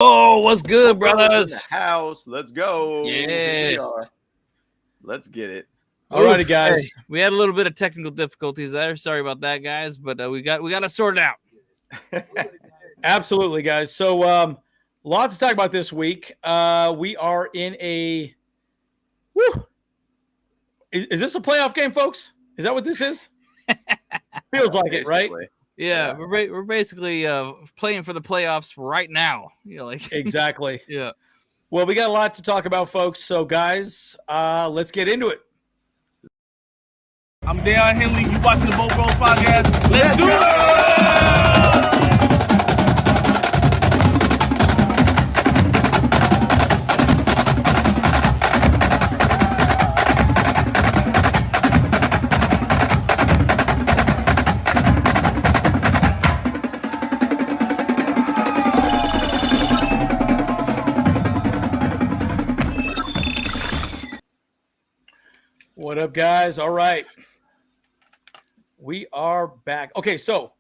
Oh, what's good, brothers? In the house. Let's go. Yes. Let's get it. All righty, guys. Hey, we had a little bit of technical difficulties there. Sorry about that, guys, but we got to sort it out. Absolutely, guys. So, lots to talk about this week. We are in a. Woo! Is this a playoff game, folks? Is that what this is? Feels like it, right? Yeah, we're basically playing for the playoffs right now. Exactly. Yeah. Well, we got a lot to talk about, folks. So, guys, let's get into it. I'm Dale Henley. You watching the Boat Bros podcast? Let's do it! What up, guys? All right. We are back. Okay, so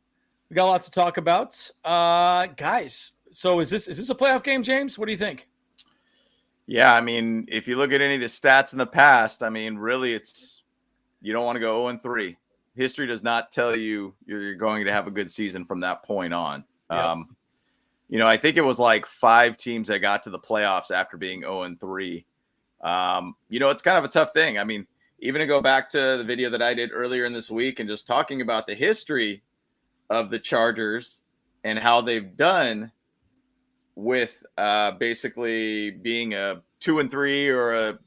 we got a lot to talk about. Guys, so is this a playoff game, James? What do you think? Yeah, I mean, if you look at any of the stats in the past, I mean, really you don't want to go 0-3. History does not tell you you're going to have a good season from that point on. Yep. I think it was like 5 teams that got to the playoffs after being 0-3. It's kind of a tough thing. I mean, even to go back to the video that I did earlier in this week and just talking about the history of the Chargers and how they've done with basically being a 2-3 or a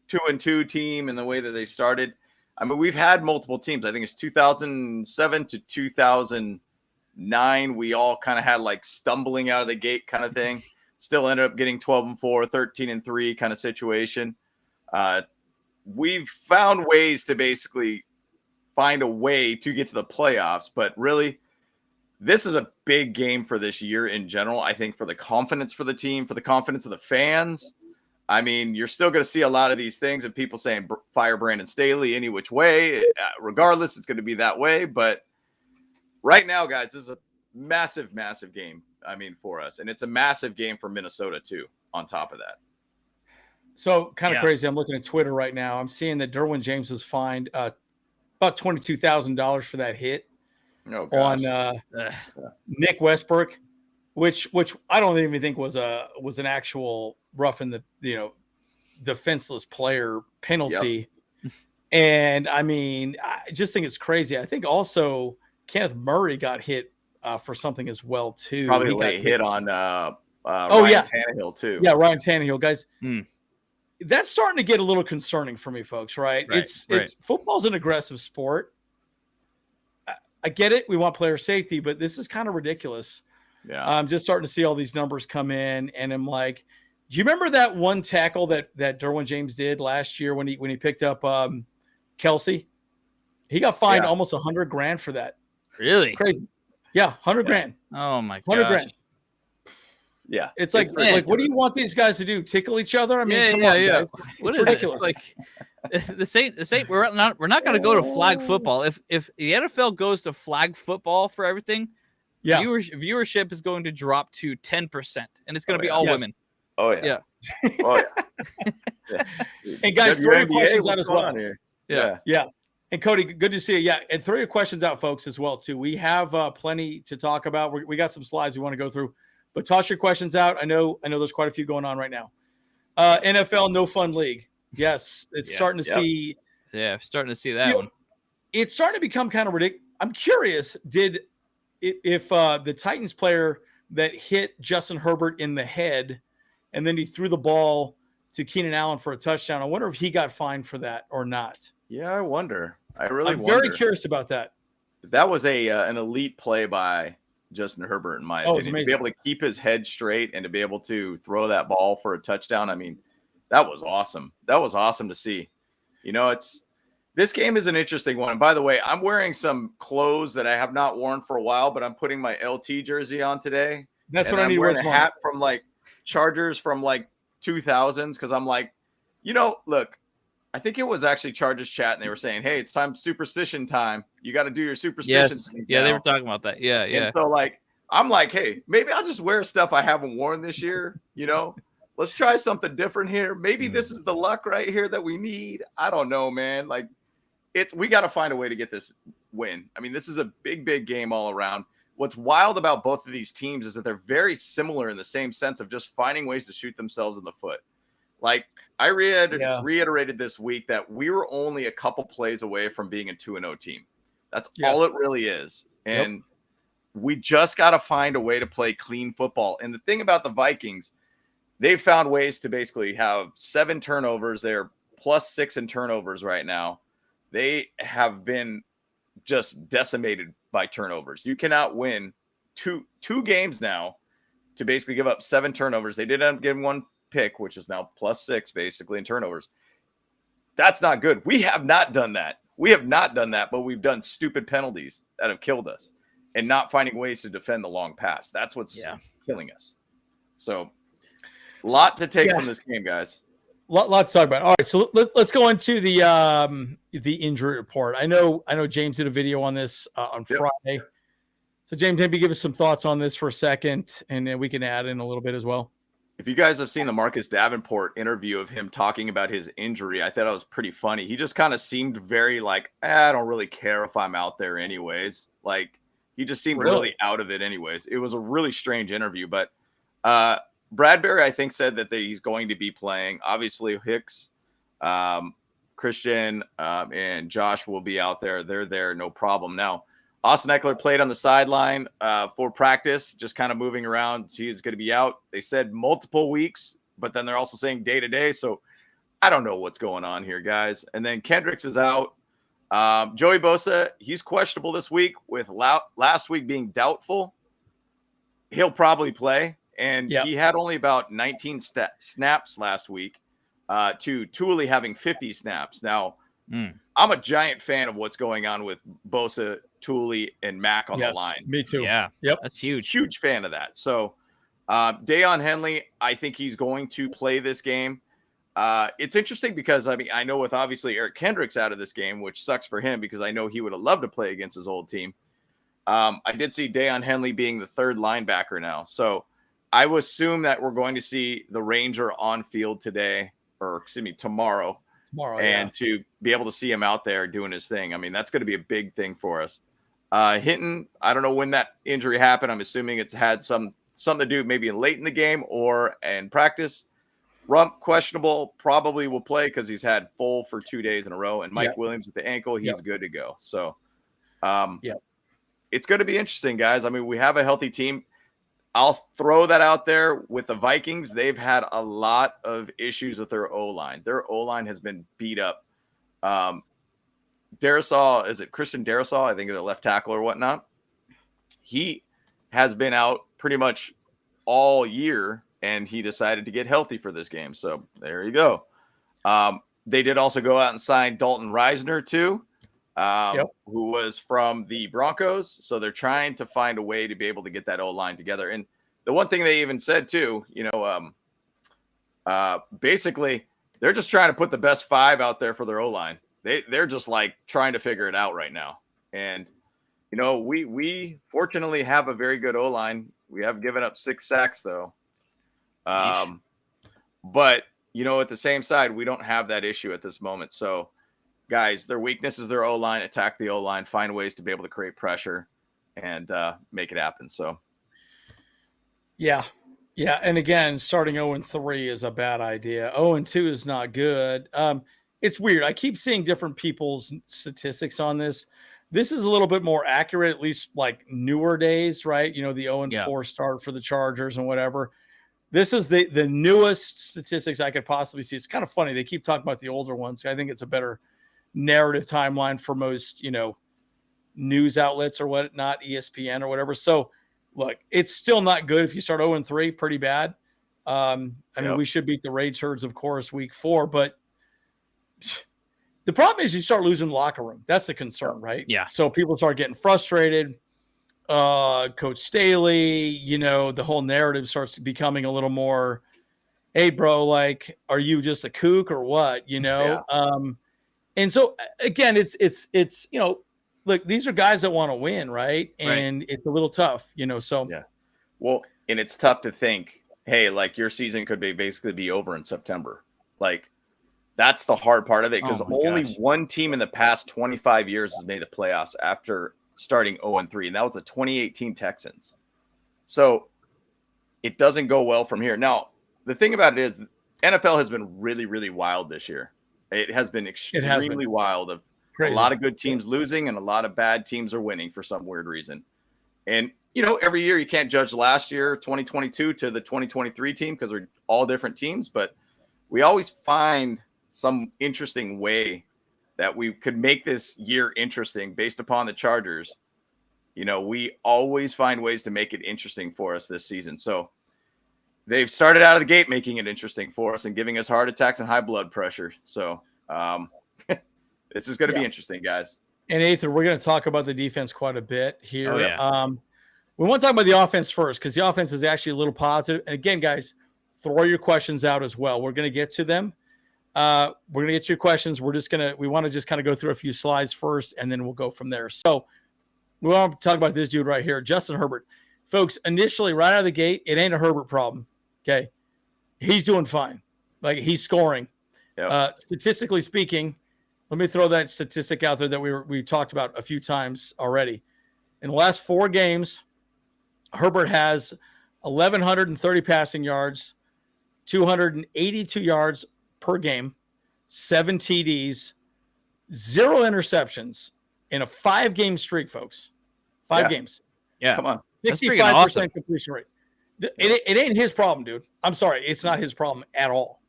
2-2 team and the way that they started. I mean, we've had multiple teams. I think it's 2007 to 2009. We all kind of had like stumbling out of the gate kind of thing. Still ended up getting 12-4, 13-3 kind of situation. We've found ways to basically find a way to get to the playoffs, but really this is a big game for this year in general. I think for the confidence for the team, for the confidence of the fans. I mean, you're still going to see a lot of these things of people saying fire Brandon Staley any which way. Regardless, it's going to be that way. But right now, guys, this is a massive, massive game. I mean, for us, and it's a massive game for Minnesota too. On top of that. So kind of crazy. I'm looking at Twitter right now. I'm seeing that Derwin James was fined about $22,000 for that hit on Nick Westbrook, which I don't even think was an actual roughing the defenseless player penalty. Yep. And I mean, I just think it's crazy. I think also Kenneth Murray got hit for something as well too. Probably he got hit on Ryan Tannehill too. Yeah, Ryan Tannehill, guys. That's starting to get a little concerning for me, folks, right? It's football's an aggressive sport. I get it. We want player safety, but this is kind of ridiculous. Yeah. I'm just starting to see all these numbers come in, and I'm like, do you remember that one tackle that Derwin James did last year when he picked up Kelsey? He got fined almost $100,000 for that. Really? Crazy. Yeah, $100,000. Oh my gosh. $100,000. Yeah, it's like what do you want these guys to do? Tickle each other? I mean, come on, guys. What is ridiculous. It? It's like the Saint. We're not going to go to flag football. If the NFL goes to flag football for everything, viewership is going to drop to 10%, and it's going to be all women. Oh yeah. Oh yeah. And guys, throw your questions out as well. Yeah. And Cody, good to see you. Yeah, and throw your questions out, folks, as well too. We have plenty to talk about. We got some slides we want to go through. But toss your questions out. I know there's quite a few going on right now. NFL No Fun League. Yes, it's starting to see. Yeah, starting to see that one. It's starting to become kind of ridiculous. I'm curious, if the Titans player that hit Justin Herbert in the head and then he threw the ball to Keenan Allen for a touchdown, I wonder if he got fined for that or not. Yeah, I wonder. I'm very curious about that. That was an elite play by Justin Herbert, in my opinion, to be able to keep his head straight and to be able to throw that ball for a touchdown. I mean, that was awesome. That was awesome to see. This game is an interesting one. And by the way, I'm wearing some clothes that I have not worn for a while, but I'm putting my LT jersey on today. That's what I need to wear. A hat from like Chargers from like 2000s. Cause I'm like, look, I think it was actually Chargers chat, and they were saying, "Hey, it's superstition time. You got to do your superstition." Yes, yeah, they were talking about that. Yeah, yeah. And so, like, I'm like, hey, maybe I'll just wear stuff I haven't worn this year. Let's try something different here. Maybe this is the luck right here that we need. I don't know, man. Like, we got to find a way to get this win. I mean, this is a big, big game all around. What's wild about both of these teams is that they're very similar in the same sense of just finding ways to shoot themselves in the foot. Like, I reiterated this week that we were only a couple plays away from being a 2-0 team. That's all it really is. And we just got to find a way to play clean football. And the thing about the Vikings, they've found ways to basically have 7 turnovers. They're +6 in turnovers right now. They have been just decimated by turnovers. You cannot win two games now to basically give up 7 turnovers. They did end up getting 1 pick, which is now +6 basically in turnovers. That's not good. We have not done that. But we've done stupid penalties that have killed us and not finding ways to defend the long pass. That's what's killing us. So a lot to take from this game, guys. Lot to talk about. All right, so let's go into the injury report. I know James did a video on this on Friday. So James, maybe give us some thoughts on this for a second, and then we can add in a little bit as well. If you guys have seen the Marcus Davenport interview of him talking about his injury, I thought it was pretty funny. He just kind of seemed very like, I don't really care if I'm out there anyways. Like, he just seemed really out of it anyways. It was a really strange interview, but Bradbury, I think, said that he's going to be playing. Obviously, Hicks, Christian, and Josh will be out there. They're there, no problem. Now, Austin Eckler played on the sideline for practice, just kind of moving around. He's going to be out. They said multiple weeks, but then they're also saying day to day. So I don't know what's going on here, guys. And then Kendricks is out. Joey Bosa, he's questionable this week with last week being doubtful. He'll probably play. And he had only about 19 snaps last week to Thule having 50 snaps. Now, I'm a giant fan of what's going on with Bosa, Thule, and Mack on the line. Me too. Yeah. Yep. That's huge. Huge fan of that. So Dayon Henley, I think he's going to play this game. It's interesting because, I mean, I know with obviously Eric Kendricks out of this game, which sucks for him because I know he would have loved to play against his old team. I did see Dayon Henley being the 3rd linebacker now. So I would assume that we're going to see the Ranger on field tomorrow. And to be able to see him out there doing his thing. I mean, that's going to be a big thing for us. Hinton, I don't know when that injury happened. I'm assuming it's had something to do maybe late in the game or in practice. Rump, questionable, probably will play because he's had full for 2 days in a row. And Mike Williams with the ankle, he's good to go. So it's going to be interesting, guys. I mean, we have a healthy team. I'll throw that out there with the Vikings. They've had a lot of issues with their O-line. Their O-line has been beat up. Darrisaw, is it Christian Darrisaw? I think is a left tackle or whatnot. He has been out pretty much all year, and he decided to get healthy for this game. So there you go. They did also go out and sign Dalton Reisner too, who was from the Broncos. So they're trying to find a way to be able to get that O-line together. And the one thing they even said too, basically they're just trying to put the best 5 out there for their O-line. They're just like trying to figure it out right now. And, we fortunately have a very good O-line. We have given up 6 sacks though. But, at the same side, we don't have that issue at this moment. So, guys, their weakness is their O-line. Attack the O-line. Find ways to be able to create pressure and make it happen. So, yeah. And again, starting 0-3 is a bad idea. 0-2 is not good. It's weird. I keep seeing different people's statistics on this. This is a little bit more accurate, at least like newer days, right? The 0-4 start for the Chargers and whatever. This is the newest statistics I could possibly see. It's kind of funny. They keep talking about the older ones. I think it's a better narrative timeline for most, news outlets or whatnot, ESPN or whatever. So, look, it's still not good if you start 0-3, pretty bad. I mean, we should beat the Rage Herds, of course, week 4, but the problem is you start losing the locker room. That's the concern, right? Yeah. So people start getting frustrated. Coach Staley, the whole narrative starts becoming a little more, hey, bro, like, are you just a kook or what? And so again, it's look, these are guys that want to win, right? And it's a little tough, so. Yeah. Well, and it's tough to think, hey, like your season could basically be over in September. Like that's the hard part of it because only one team in the past 25 years has made the playoffs after starting 0-3, and that was the 2018 Texans. So it doesn't go well from here. Now, the thing about it is NFL has been really, really wild this year. It has been extremely wild of Crazy. A lot of good teams losing and a lot of bad teams are winning for some weird reason. And, every year you can't judge last year, 2022 to the 2023 team because they're all different teams, but we always find some interesting way that we could make this year interesting based upon the Chargers. We always find ways to make it interesting for us this season. So they've started out of the gate making it interesting for us and giving us heart attacks and high blood pressure. So this is going to be interesting, guys. And Ethan, we're going to talk about the defense quite a bit here. Oh, yeah. We want to talk about the offense first because the offense is actually a little positive. And again, guys, throw your questions out as well. We're going to get to them. We're going to get to your questions. We want to just kind of go through a few slides first, and then we'll go from there. So we want to talk about this dude right here, Justin Herbert. Folks, initially, right out of the gate, it ain't a Herbert problem. Okay. He's doing fine. Like he's scoring. Yep. Statistically speaking, let me throw that statistic out there that we talked about a few times already. In the last 4 games, Herbert has 1,130 passing yards, 282 yards per game, 7 TDs, 0 interceptions in a 5-game streak, folks. 5 games. Yeah. Come on. 65% completion rate. It ain't his problem, dude. I'm sorry. It's not his problem at all.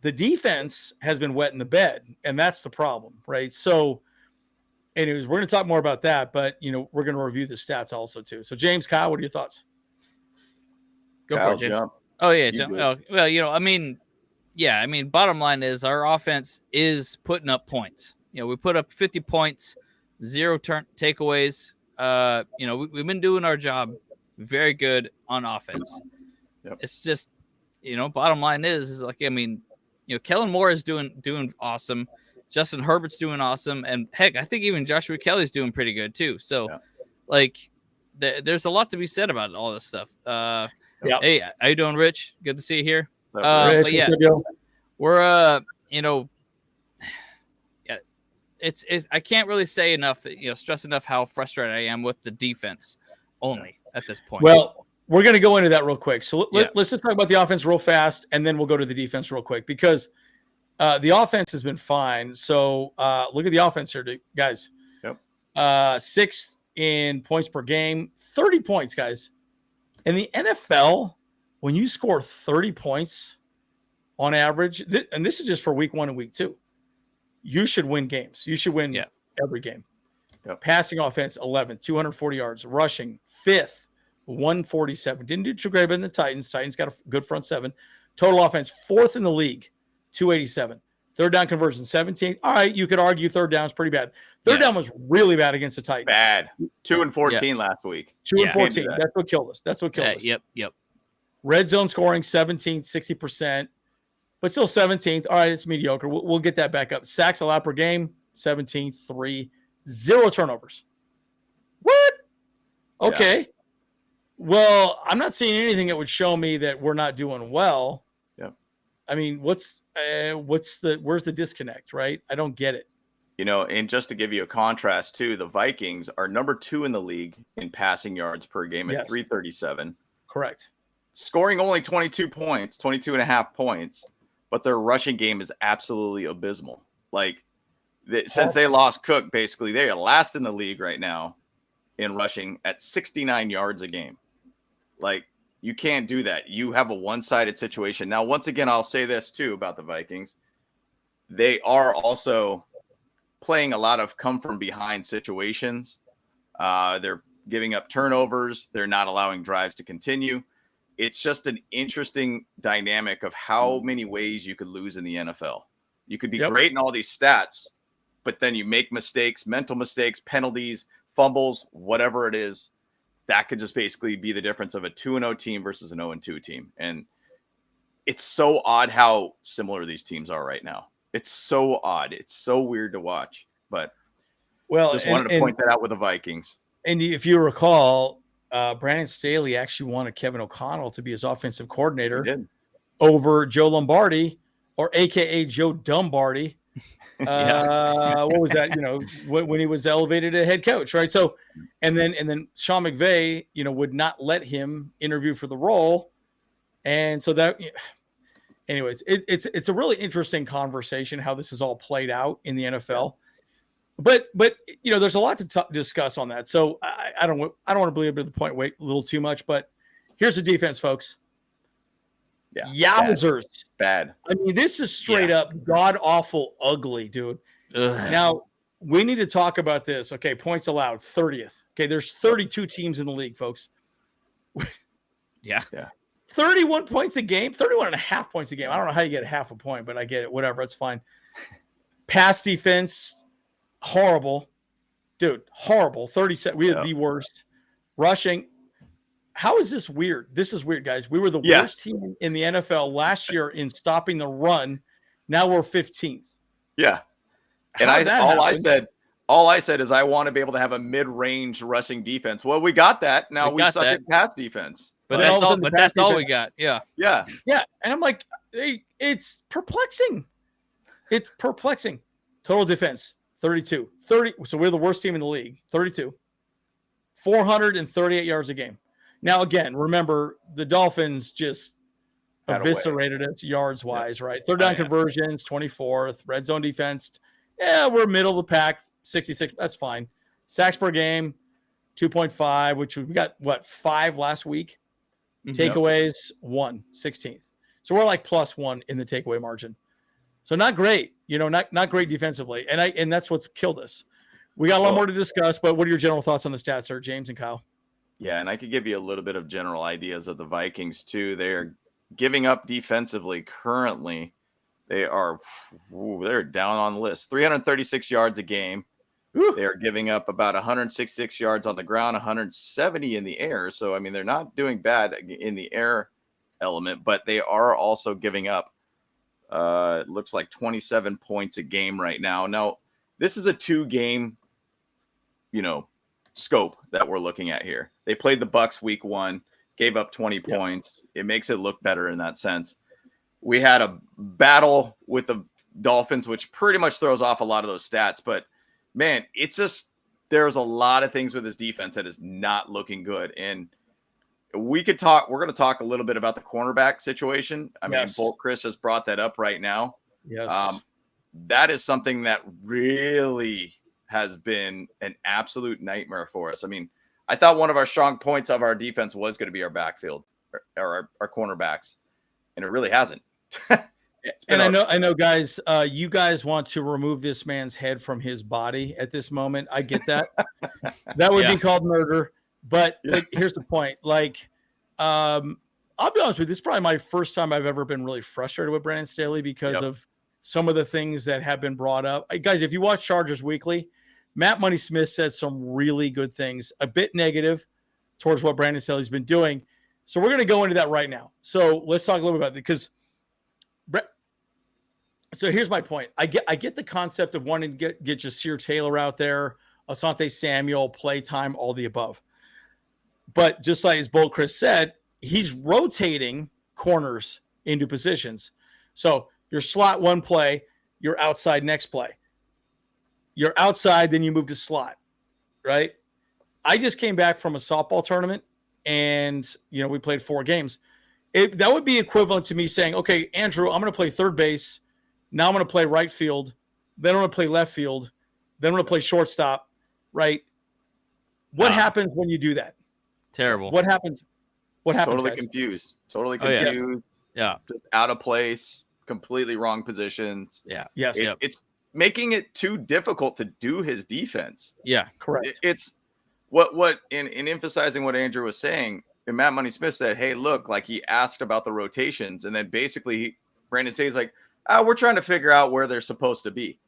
The defense has been wet in the bed, and that's the problem, right? So, anyways, we're going to talk more about that, but, we're going to review the stats also, too. So, James, Kyle, what are your thoughts? Go for it, James. Jump. Oh, yeah. Well, bottom line is our offense is putting up points. We put up 50 points, 0 takeaways. We've been doing our job very good on offense. Yep. It's just, bottom line is Kellen Moore is doing awesome. Justin Herbert's doing awesome. And heck, I think even Joshua Kelly's doing pretty good too. So there's a lot to be said about all this stuff. Hey, how you doing, Rich? Good to see you here. Rich, but yeah, we're, it's I can't really say enough, stress enough how frustrated I am with the defense only at this point. Well, we're going to go into that real quick. So let's just talk about the offense real fast, and then we'll go to the defense real quick because the offense has been fine. So look at the offense here, guys. Yep. 6th in points per game, 30 points, guys. In the NFL, when you score 30 points on average, and this is just for week 1 and week 2, you should win games. You should win every game. Yep. Passing offense, 11, 240 yards. Rushing, 5th, 147. Didn't do too great than the Titans. Titans got a good front 7. Total offense, 4th in the league, 287. Third down conversion, 17. All right, you could argue third down is pretty bad. Third down was really bad against the Titans. Bad. 2 and 14 last week. 2 and 14. That's what killed us. us. Yep. Red zone scoring, 17th, 60%. But still 17th. All right, it's mediocre. We'll get that back up. Sacks allowed per game, 17th, 3. 0 turnovers. What? Okay. Yeah. Well, I'm not seeing anything that would show me that we're not doing well. Yeah. I mean, where's the disconnect, right? I don't get it. And just to give you a contrast too, the Vikings are number 2 in the league in passing yards per game at 337. Correct. Scoring only 22 points, 22 and a half points, but their rushing game is absolutely abysmal. Since they lost Cook, basically they are last in the league right now in rushing at 69 yards a game. You can't do that. You have a one-sided situation. Now, once again, I'll say this too about the Vikings. They are also playing a lot of come from behind situations. They're giving up turnovers. They're not allowing drives to continue. It's just an interesting dynamic of how many ways you could lose in the NFL. You could be great in all these stats, but then you make mistakes, mental mistakes, penalties, fumbles, whatever it is. That could just basically be the difference of a 2-0 team versus an 0-2 team. And it's so odd how similar these teams are right now. It's so odd. It's so weird to watch. But Well, just wanted to point that out with the Vikings. And if you recall, Brandon Staley actually wanted Kevin O'Connell to be his offensive coordinator over Joe Lombardi, or AKA Joe Dumbardi. What was that? When he was elevated to head coach, right? So, and then Sean McVay, would not let him interview for the role, and so that, anyways, it's a really interesting conversation how this is all played out in the NFL. But there's a lot to discuss on that. So I don't want to belabor the point a little too much. But here's the defense, folks. Yeah, yowzers! Bad. I mean, this is straight up god awful, ugly, dude. Ugh. Now we need to talk about this. Okay, points allowed, 30th. Okay, there's 32 teams in the league, folks. Yeah. 31 points a game, 31 and a half points a game. I don't know how you get half a point, but I get it. Whatever, it's fine. Pass defense. Horrible, dude. Horrible. 37. We are the worst. Rushing. How is this weird? This is weird, guys. We were the worst team in the NFL last year in stopping the run. Now we're 15th. Yeah. And all I said is I want to be able to have a mid-range rushing defense. Well, we got that. Now we suck at pass defense. But that's all we got. Yeah. Yeah. And I'm like, it's perplexing. It's perplexing. Total defense. 30. So we're the worst team in the league. 32. 438 yards a game. Now, again, remember, the Dolphins just eviscerated us yards-wise, right? Third down conversions, 24th. Red zone defense, we're middle of the pack, 66. That's fine. Sacks per game, 2.5, which we got, 5 last week? Takeaways, 1, 16th. So we're like +1 in the takeaway margin. So not great, not great defensively. And that's what's killed us. We got a lot more to discuss, but what are your general thoughts on the stats, sir, James and Kyle? Yeah, and I could give you a little bit of general ideas of the Vikings too. They're giving up defensively currently. They're down on the list. 336 yards a game. They're giving up about 166 yards on the ground, 170 in the air. So, I mean, they're not doing bad in the air element, but they are also giving up, it looks like 27 points a game right now. Now, this is a 2-game, scope that we're looking at here. They played the Bucs week 1, gave up 20 points. It makes it look better in that sense. We had a battle with the Dolphins, which pretty much throws off a lot of those stats. But, man, it's just there's a lot of things with this defense that is not looking good. And we're going to talk a little bit about the cornerback situation. I mean, Bolt Chris has brought that up right now. Yes. That is something that really has been an absolute nightmare for us. I mean, I thought one of our strong points of our defense was going to be our backfield or our cornerbacks, and it really hasn't. And I know, guys, you guys want to remove this man's head from his body at this moment. I get that. That would be called murder. But here's the point. I'll be honest with you. This is probably my first time I've ever been really frustrated with Brandon Staley because of some of the things that have been brought up. Guys, if you watch Chargers Weekly, Matt Money Smith said some really good things, a bit negative towards what Brandon Staley's been doing. So we're going to go into that right now. So let's talk a little bit about it because so here's my point. I get the concept of wanting to get Jasir Taylor out there, Asante Samuel, playtime, all the above. But just like as Bolt Chris said, he's rotating corners into positions. So you're slot one play, you're outside next play. You're outside, then you move to slot, right? I just came back from a softball tournament, and we played 4 games. That would be equivalent to me saying, okay, Andrew, I'm going to play third base. Now I'm going to play right field. Then I'm going to play left field. Then I'm going to play shortstop, right? What happens when you do that? Terrible. What happens? Totally guys? confused. Totally confused. Yeah. Just out of place. Completely wrong positions. Yeah. Yes. It's making it too difficult to do his defense. Yeah. Correct. It's what in emphasizing what Andrew was saying. And Matt Money Smith said, "Hey, look," like he asked about the rotations, and then basically Brandon Staley's like, we're trying to figure out where they're supposed to be.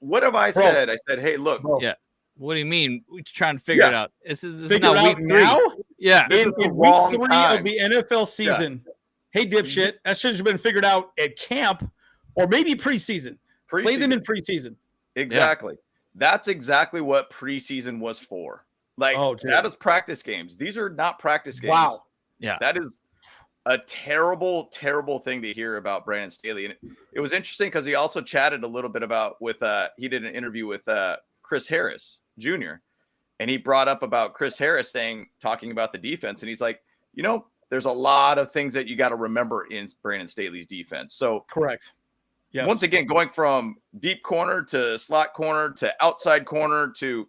What have I said? I said, hey, look. Yeah. What do you mean? We're trying to figure it out. This is not week 3. Now? Yeah. In week 3 of the NFL season. Yeah. Hey, dipshit. That should have been figured out at camp or maybe preseason. Play them in preseason. Exactly. That's exactly what preseason was for. Like, that is practice games. These are not practice games. Wow. Yeah. That is a terrible, terrible thing to hear about Brandon Staley. And it was interesting because he also chatted a little bit about he did an interview with Chris Harris Jr. And he brought up about Chris Harris talking about the defense. And he's like, there's a lot of things that you got to remember in Brandon Staley's defense. So correct. Yes. Once again, going from deep corner to slot corner to outside corner to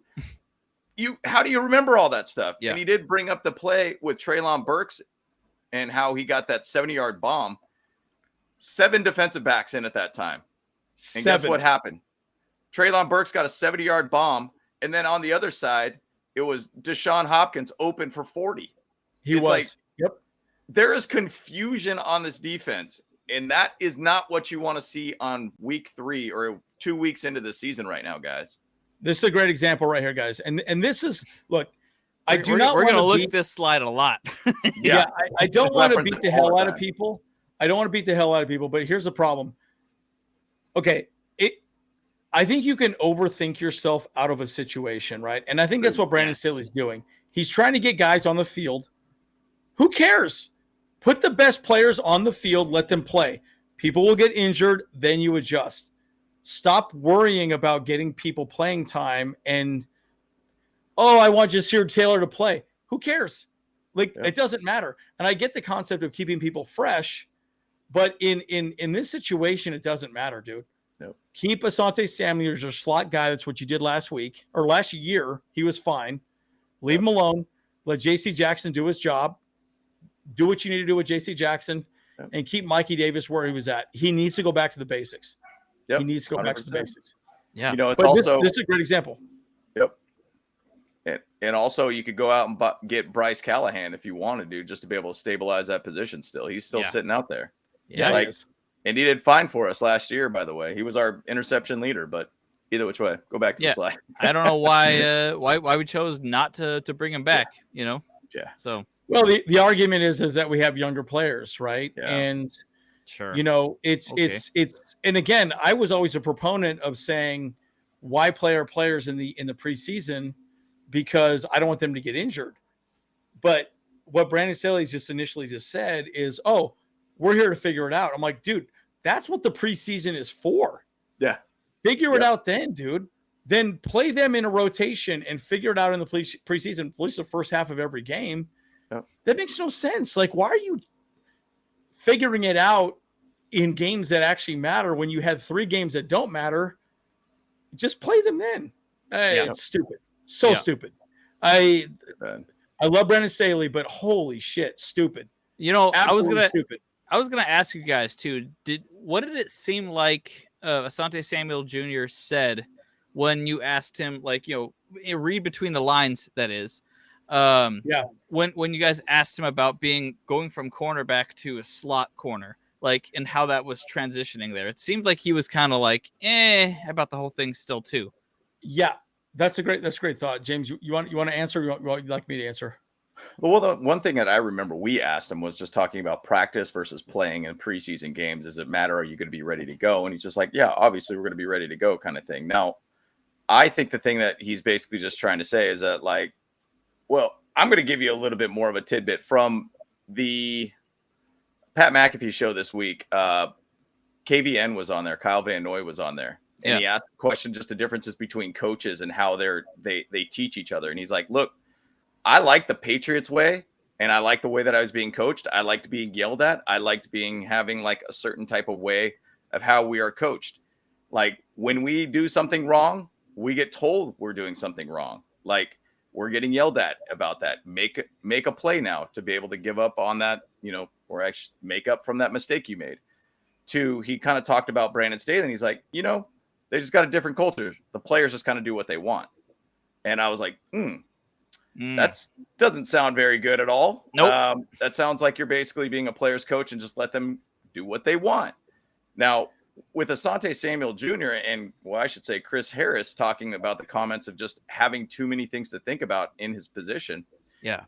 how do you remember all that stuff? Yeah. And he did bring up the play with Treylon Burks and how he got that 70-yard bomb. 7 defensive backs in at that time. And guess what happened? Treylon Burks got a 70-yard bomb. And then on the other side, it was Deshaun Hopkins open for 40. Yep. There is confusion on this defense. And that is not what you want to see on week 3 or 2 weeks into the season right now, guys. This is a great example right here, guys. And this is, look, we're going to look at this slide a lot. Yeah. I don't want to beat the hell out of people. But here's the problem. Okay. I think you can overthink yourself out of a situation, right? And I think that's what Brandon Staley's doing. He's trying to get guys on the field. Who cares? Put the best players on the field, let them play. People will get injured, then you adjust. Stop worrying about getting people playing time and, I want Jasir Taylor to play. Who cares? It doesn't matter. And I get the concept of keeping people fresh, but in this situation, it doesn't matter, dude. No. Keep Asante Samuel as your slot guy. That's what you did last week or last year. He was fine. Leave him alone. Let J.C. Jackson do his job. Do what you need to do with J.C. Jackson and keep Mikey Davis where he was at. He needs to go back to the basics. Yep, he needs to go 100%. Back to the basics. Yeah. It's also this is a great example. Yep. And also you could go out and get Bryce Callahan if you wanted to, just to be able to stabilize that position still. He's still sitting out there. Yeah. And he did fine for us last year, by the way. He was our interception leader, but either which way, go back to the slide. I don't know why we chose not to bring him back, Yeah. So well, the argument is that we have younger players, right? Yeah. And sure, it's and again, I was always a proponent of saying why play our players in the preseason because I don't want them to get injured. But what Brandon Staley just initially said is, we're here to figure it out. I'm like, dude, that's what the preseason is for. Yeah. Figure it out then, dude. Then play them in a rotation and figure it out in the preseason, at least the first half of every game. Yep. That makes no sense. Like, why are you figuring it out in games that actually matter when you had 3 games that don't matter? Just play them then. It's stupid. So stupid. I love Brandon Staley, but holy shit, stupid. Absolutely stupid. I was gonna ask you guys too. What did it seem like Asante Samuel Jr. said when you asked him, read between the lines? That is, when you guys asked him about going from cornerback to a slot corner, and how that was transitioning there. It seemed like he was kind of about the whole thing still too. Yeah, that's a great thought, James. You want to answer? Or you'd like me to answer? Well, the one thing that I remember we asked him was just talking about practice versus playing in preseason games. Does it matter? Are you going to be ready to go? And he's just like, yeah, obviously we're going to be ready to go kind of thing. Now, I think the thing that he's basically just trying to say is that I'm going to give you a little bit more of a tidbit from the Pat McAfee show this week. KVN was on there. Kyle Van Noy was on there. And he asked the question, just the differences between coaches and how they teach each other. And he's like, look, I like the Patriots way, and I like the way that I was being coached. I liked being yelled at. I liked having a certain type of way of how we are coached. When we do something wrong, we get told we're doing something wrong. We're getting yelled at about that. Make a play now to be able to give up on that, or actually make up from that mistake you made. He kind of talked about Brandon Staley, and he's like, they just got a different culture. The players just kind of do what they want. And I was like, that doesn't sound very good at all. Nope. That sounds like you're basically being a player's coach and just let them do what they want. Now, with Asante Samuel Jr. and, I should say Chris Harris talking about the comments of just having too many things to think about in his position. Yeah.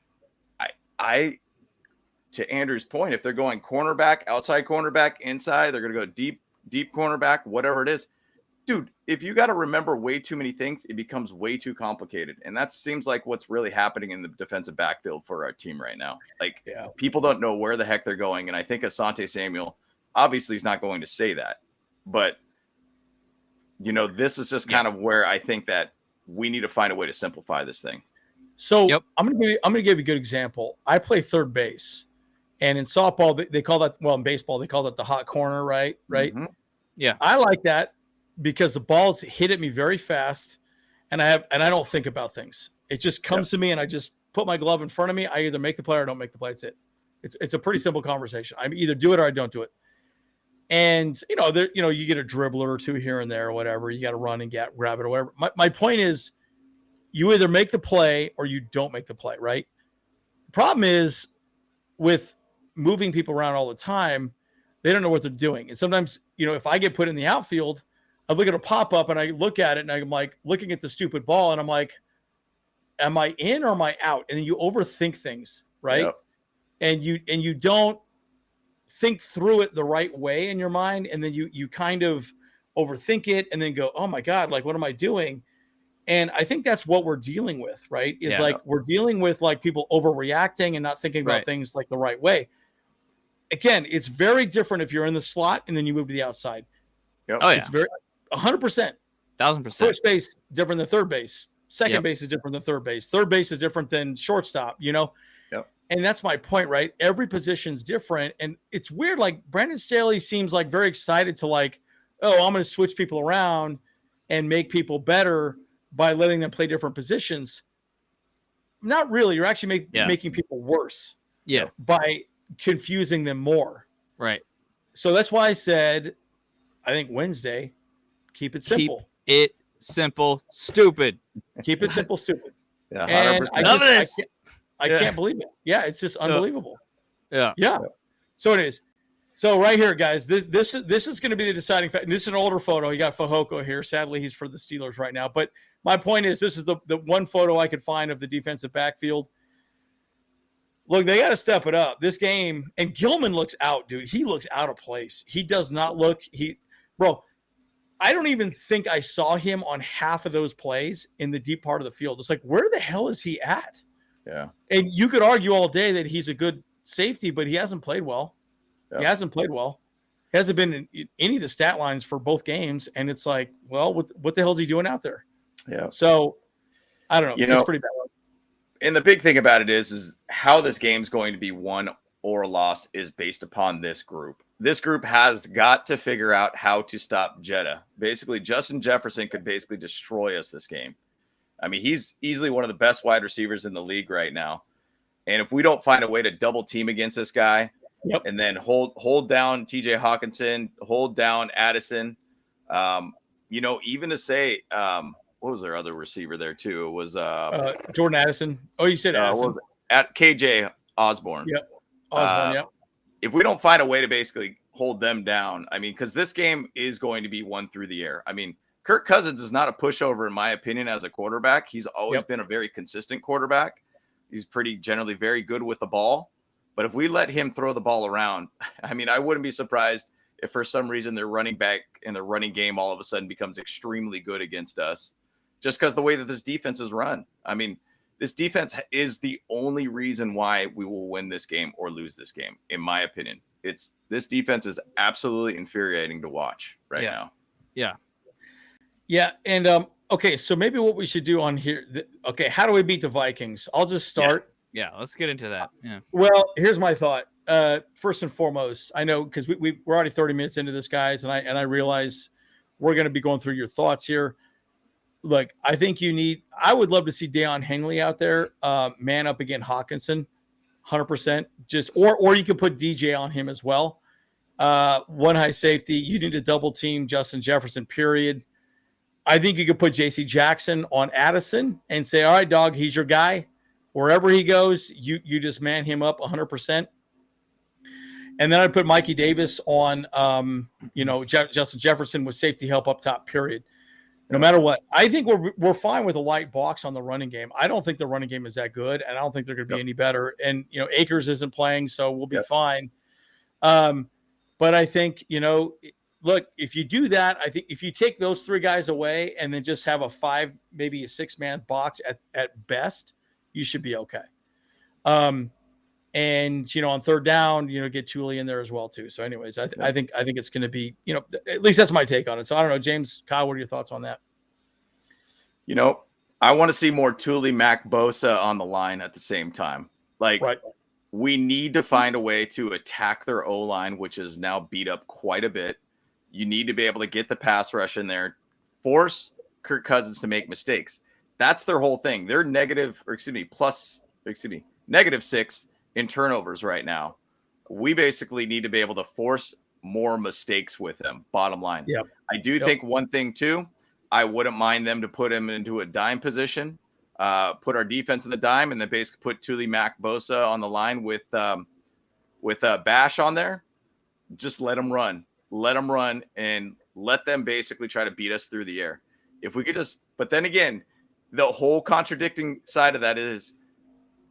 To Andrew's point, if they're going cornerback, outside cornerback, inside, they're going to go deep cornerback, whatever it is. dude, if you got to remember way too many things, it becomes way too complicated. And that seems like what's really happening in the defensive backfield for our team right now. Like, people don't know where the heck they're going. And I think Asante Samuel obviously is not going to say that. But, you know, this is just kind of where I think that we need to find a way to simplify this thing. So I'm going to give you a good example. I play third base. And in softball, they call that, well, in baseball, they call that the hot corner, right? Mm-hmm. Yeah. I like that because the balls hit at me very fast, and I don't think about things. It just comes to me, and I just put my glove in front of me. I either make the play or don't make the play. That's it. It's a pretty simple conversation. I either do it or I don't do it. And, you know, you get a dribbler or two here and there or whatever. You got to run and grab it or whatever. My point is, you either make the play or you don't make the play, right? The problem is with moving people around all the time, they don't know what they're doing. And sometimes, you know, if I get put in the outfield, I look at a pop-up and I look at it and I'm like looking at the stupid ball and I'm like, am I in or am I out? And then you overthink things, right? Yep. And you don't think through it the right way in your mind. And then you kind of overthink it and then go, oh my God, like, what am I doing? And I think that's what we're dealing with, right? Is like, we're dealing with like people overreacting and not thinking about things like the right way. Again, it's very different if you're in the slot and then you move to the outside. Yep. Oh, yeah. It's very 100%. 1,000%. First base different than third base. Second base is different than third base. Third base is different than shortstop, you know? Yep. And that's my point, right? Every position's different. And it's weird. Like, Brandon Staley seems like very excited to like, oh, I'm going to switch people around and make people better by letting them play different positions. Not really. You're actually making people worse. Yeah. By confusing them more. Right. So that's why I said, I think Wednesday, keep it simple. Keep it simple, stupid. Keep it simple, stupid. Yeah. And I can't believe it. Yeah. It's just unbelievable. Yeah. Yeah. So it is. So right here, guys, this is going to be the deciding factor. This is an older photo. You got Fajoko here. Sadly, he's for the Steelers right now. But my point is, this is the one photo I could find of the defensive backfield. Look, they got to step it up. This game, and Gilman looks out, dude. He looks out of place. He does not look. Bro, I don't even think I saw him on half of those plays in the deep part of the field. It's like, where the hell is he at? Yeah. And you could argue all day that he's a good safety, but he hasn't played well. Yeah. He hasn't played well. He hasn't been in any of the stat lines for both games. And it's like, well, what the hell is he doing out there? Yeah. So I don't know. It's pretty bad. And the big thing about it is how this game's going to be won or lost is based upon this group. This group has got to figure out how to stop Jetta. Basically, Justin Jefferson could basically destroy us this game. I mean, he's easily one of the best wide receivers in the league right now. And if we don't find a way to double team against this guy and then hold down TJ Hawkinson, hold down Addison, you know, even to say what was their other receiver there too? It was Jordan Addison. Oh, you said Addison. At KJ Osborne. Yep. Osborne, yep. If we don't find a way to basically hold them down, I mean, because this game is going to be won through the air. I mean, Kirk Cousins is not a pushover, in my opinion, as a quarterback. He's always been a very consistent quarterback. He's generally very good with the ball. But if we let him throw the ball around, I mean, I wouldn't be surprised if for some reason their running back and their running game all of a sudden becomes extremely good against us. Just because the way that this defense is run. I mean, this defense is the only reason why we will win this game or lose this game, in my opinion. This defense is absolutely infuriating to watch right now. Yeah. Yeah. And okay, so maybe what we should do on here. Okay, how do we beat the Vikings? I'll just start. Yeah, let's get into that. Yeah. Well, here's my thought. First and foremost, I know because we're already 30 minutes into this, guys, and I realize we're going to be going through your thoughts here. Look, I think I would love to see Deion Henley out there, man up against Hawkinson, 100%. Or you could put DJ on him as well. One high safety. You need to double team Justin Jefferson, period. I think you could put JC Jackson on Addison and say, all right, dog, he's your guy. Wherever he goes, you just man him up 100%. And then I'd put Mikey Davis on, Justin Jefferson with safety help up top, period. No matter what, I think we're fine with a light box on the running game. I don't think the running game is that good, and I don't think they're going to be any better. And Akers isn't playing, so we'll be fine. But I think look, if you do that, I think if you take those 3 guys away and then just have a 5, maybe a 6-man box at best, you should be okay. And on third down, get Thule in there as well too. So, anyways, I think it's going to be, at least that's my take on it. So I don't know, James, Kyle, what are your thoughts on that? I want to see more Thule, Mac, Bosa on the line at the same time. Like, right. We need to find a way to attack their O-line, which is now beat up quite a bit. You need to be able to get the pass rush in there, force Kirk Cousins to make mistakes. That's their whole thing. They're -6 in turnovers right now. We basically need to be able to force more mistakes with them, bottom line. Yep. I do think one thing too, I wouldn't mind them to put him into a dime position, put our defense in the dime, and then basically put Thule, Mac, Bosa on the line with Bash on there. Just let them run and let them basically try to beat us through the air. If we could just, but then again, the whole contradicting side of that is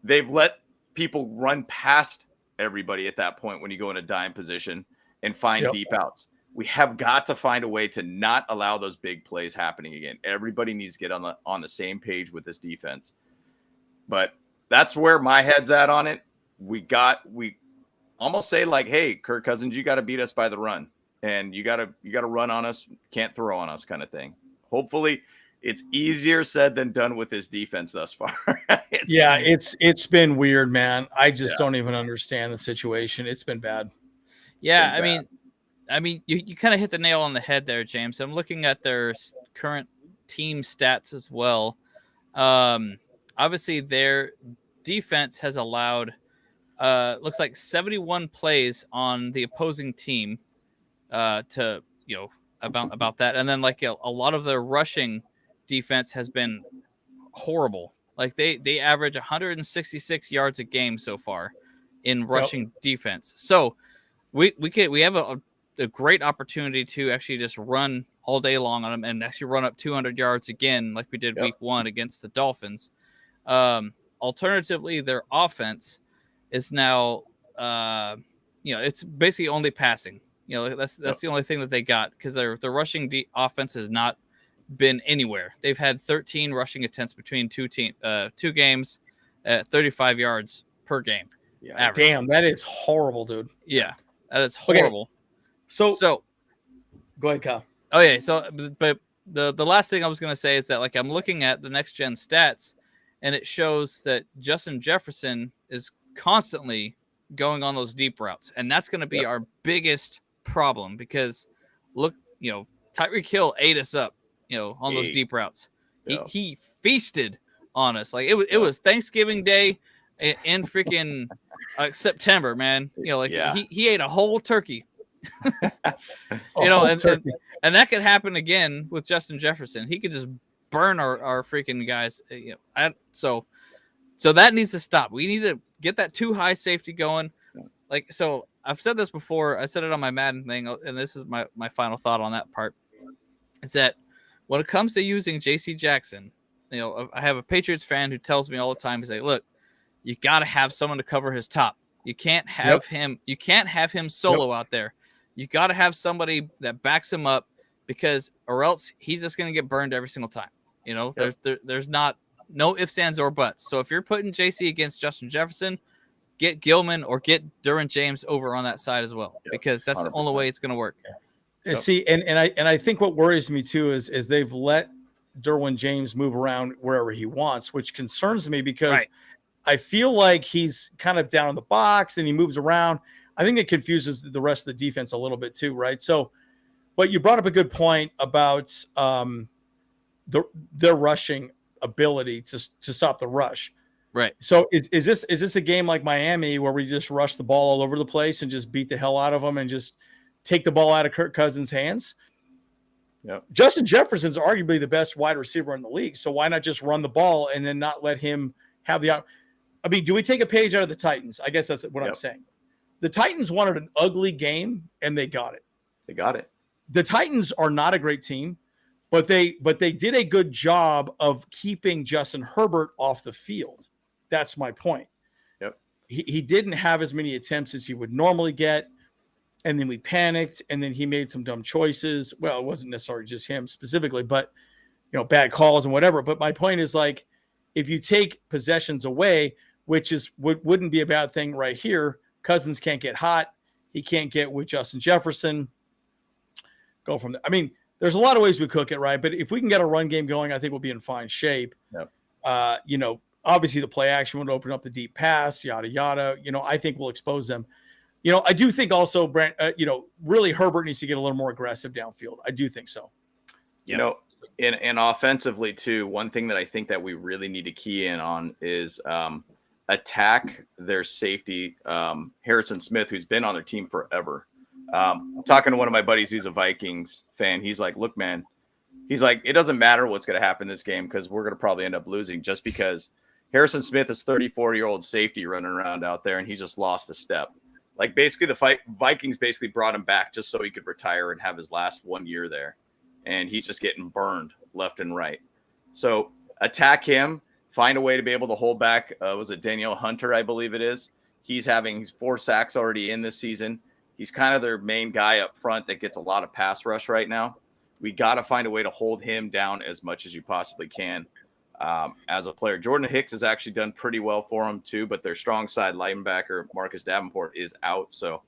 they've let people run past everybody at that point when you go in a dime position and find deep outs. We have got to find a way to not allow those big plays happening again. Everybody needs to get on the same page with this defense. But that's where my head's at on it. We almost say like, hey, Kirk Cousins, you got to beat us by the run, and you got to run on us, can't throw on us, kind of thing. Hopefully, it's easier said than done with this defense thus far. It's been weird, man. I just don't even understand the situation. It's been bad. Yeah, I mean, you kind of hit the nail on the head there, James. I'm looking at their current team stats as well. Obviously, their defense has allowed, looks like 71 plays on the opposing team to, about that. And then like a lot of their rushing defense has been horrible. Like they average 166 yards a game so far in rushing defense. So we have a great opportunity to actually just run all day long on them and actually run up 200 yards again, like we did week 1 against the Dolphins. Alternatively, their offense is now, it's basically only passing. That's the only thing that they got, because their rushing offense has not been anywhere. They've had 13 rushing attempts between two games at 35 yards per game. Yeah, average. Damn, that is horrible, dude. Yeah, that is horrible. Okay. So go ahead, Kyle. Oh yeah. So, but the last thing I was going to say is that, like, I'm looking at the next gen stats, and it shows that Justin Jefferson is constantly going on those deep routes, and that's going to be our biggest problem, because look, Tyreek Hill ate us up, on those deep routes. He feasted on us. Like it was Thanksgiving Day in freaking September, man. He ate a whole turkey. And that could happen again with Justin Jefferson. He could just burn our freaking guys. So that needs to stop. We need to get that too high safety going. Like, so I've said this before. I said it on my Madden thing, and this is my final thought on that part. Is that when it comes to using J.C. Jackson, I have a Patriots fan who tells me all the time, he's like, look, you got to have someone to cover his top. You can't have him. You can't have him solo out there. You got to have somebody that backs him up, or else he's just going to get burned every single time. There's no ifs, ands, or buts. So if you're putting JC against Justin Jefferson, get Gilman or get Derwin James over on that side as well, because that's 100%. The only way it's going to work. See, and I think what worries me too is they've let Derwin James move around wherever he wants, which concerns me, because I feel like he's kind of down in the box and he moves around. I think it confuses the rest of the defense a little bit too, right? So, but you brought up a good point about their rushing ability to stop the rush. Right. So is this a game like Miami where we just rush the ball all over the place and just beat the hell out of them and just take the ball out of Kirk Cousins' hands? Yep. Justin Jefferson's arguably the best wide receiver in the league, so why not just run the ball and then not let him have the? I mean, do we take a page out of the Titans? I guess that's what I'm saying. The Titans wanted an ugly game, and they got it. The Titans are not a great team, but they did a good job of keeping Justin Herbert off the field. That's my point. Yep. He didn't have as many attempts as he would normally get. and then we panicked, and then he made some dumb choices. Well, it wasn't necessarily just him specifically, but bad calls and whatever. But my point is, like, if you take possessions away, which is wouldn't be a bad thing right here. Cousins can't get hot. He can't get with Justin Jefferson. Go from there. I mean, there's a lot of ways we cook it, right? But if we can get a run game going, I think we'll be in fine shape. Yep. Obviously the play action would open up the deep pass, yada, yada. I think we'll expose them. I do think also, Brent, really Herbert needs to get a little more aggressive downfield. I do think so. And offensively too, one thing that I think that we really need to key in on is attack their safety, Harrison Smith, who's been on their team forever. Talking to one of my buddies who's a Vikings fan, he's like, look, man, he's like, it doesn't matter what's going to happen this game because we're going to probably end up losing just because Harrison Smith is 34-year-old safety running around out there, and he just lost a step. Like, basically, the Vikings basically brought him back just so he could retire and have his last 1 year there. And he's just getting burned left and right. So attack him, find a way to be able to hold back. Was it Danielle Hunter, I believe it is? He's 4 sacks already in this season. He's kind of their main guy up front that gets a lot of pass rush right now. We got to find a way to hold him down as much as you possibly can as a player. Jordan Hicks has actually done pretty well for him too, but their strong side linebacker, Marcus Davenport, is out. So,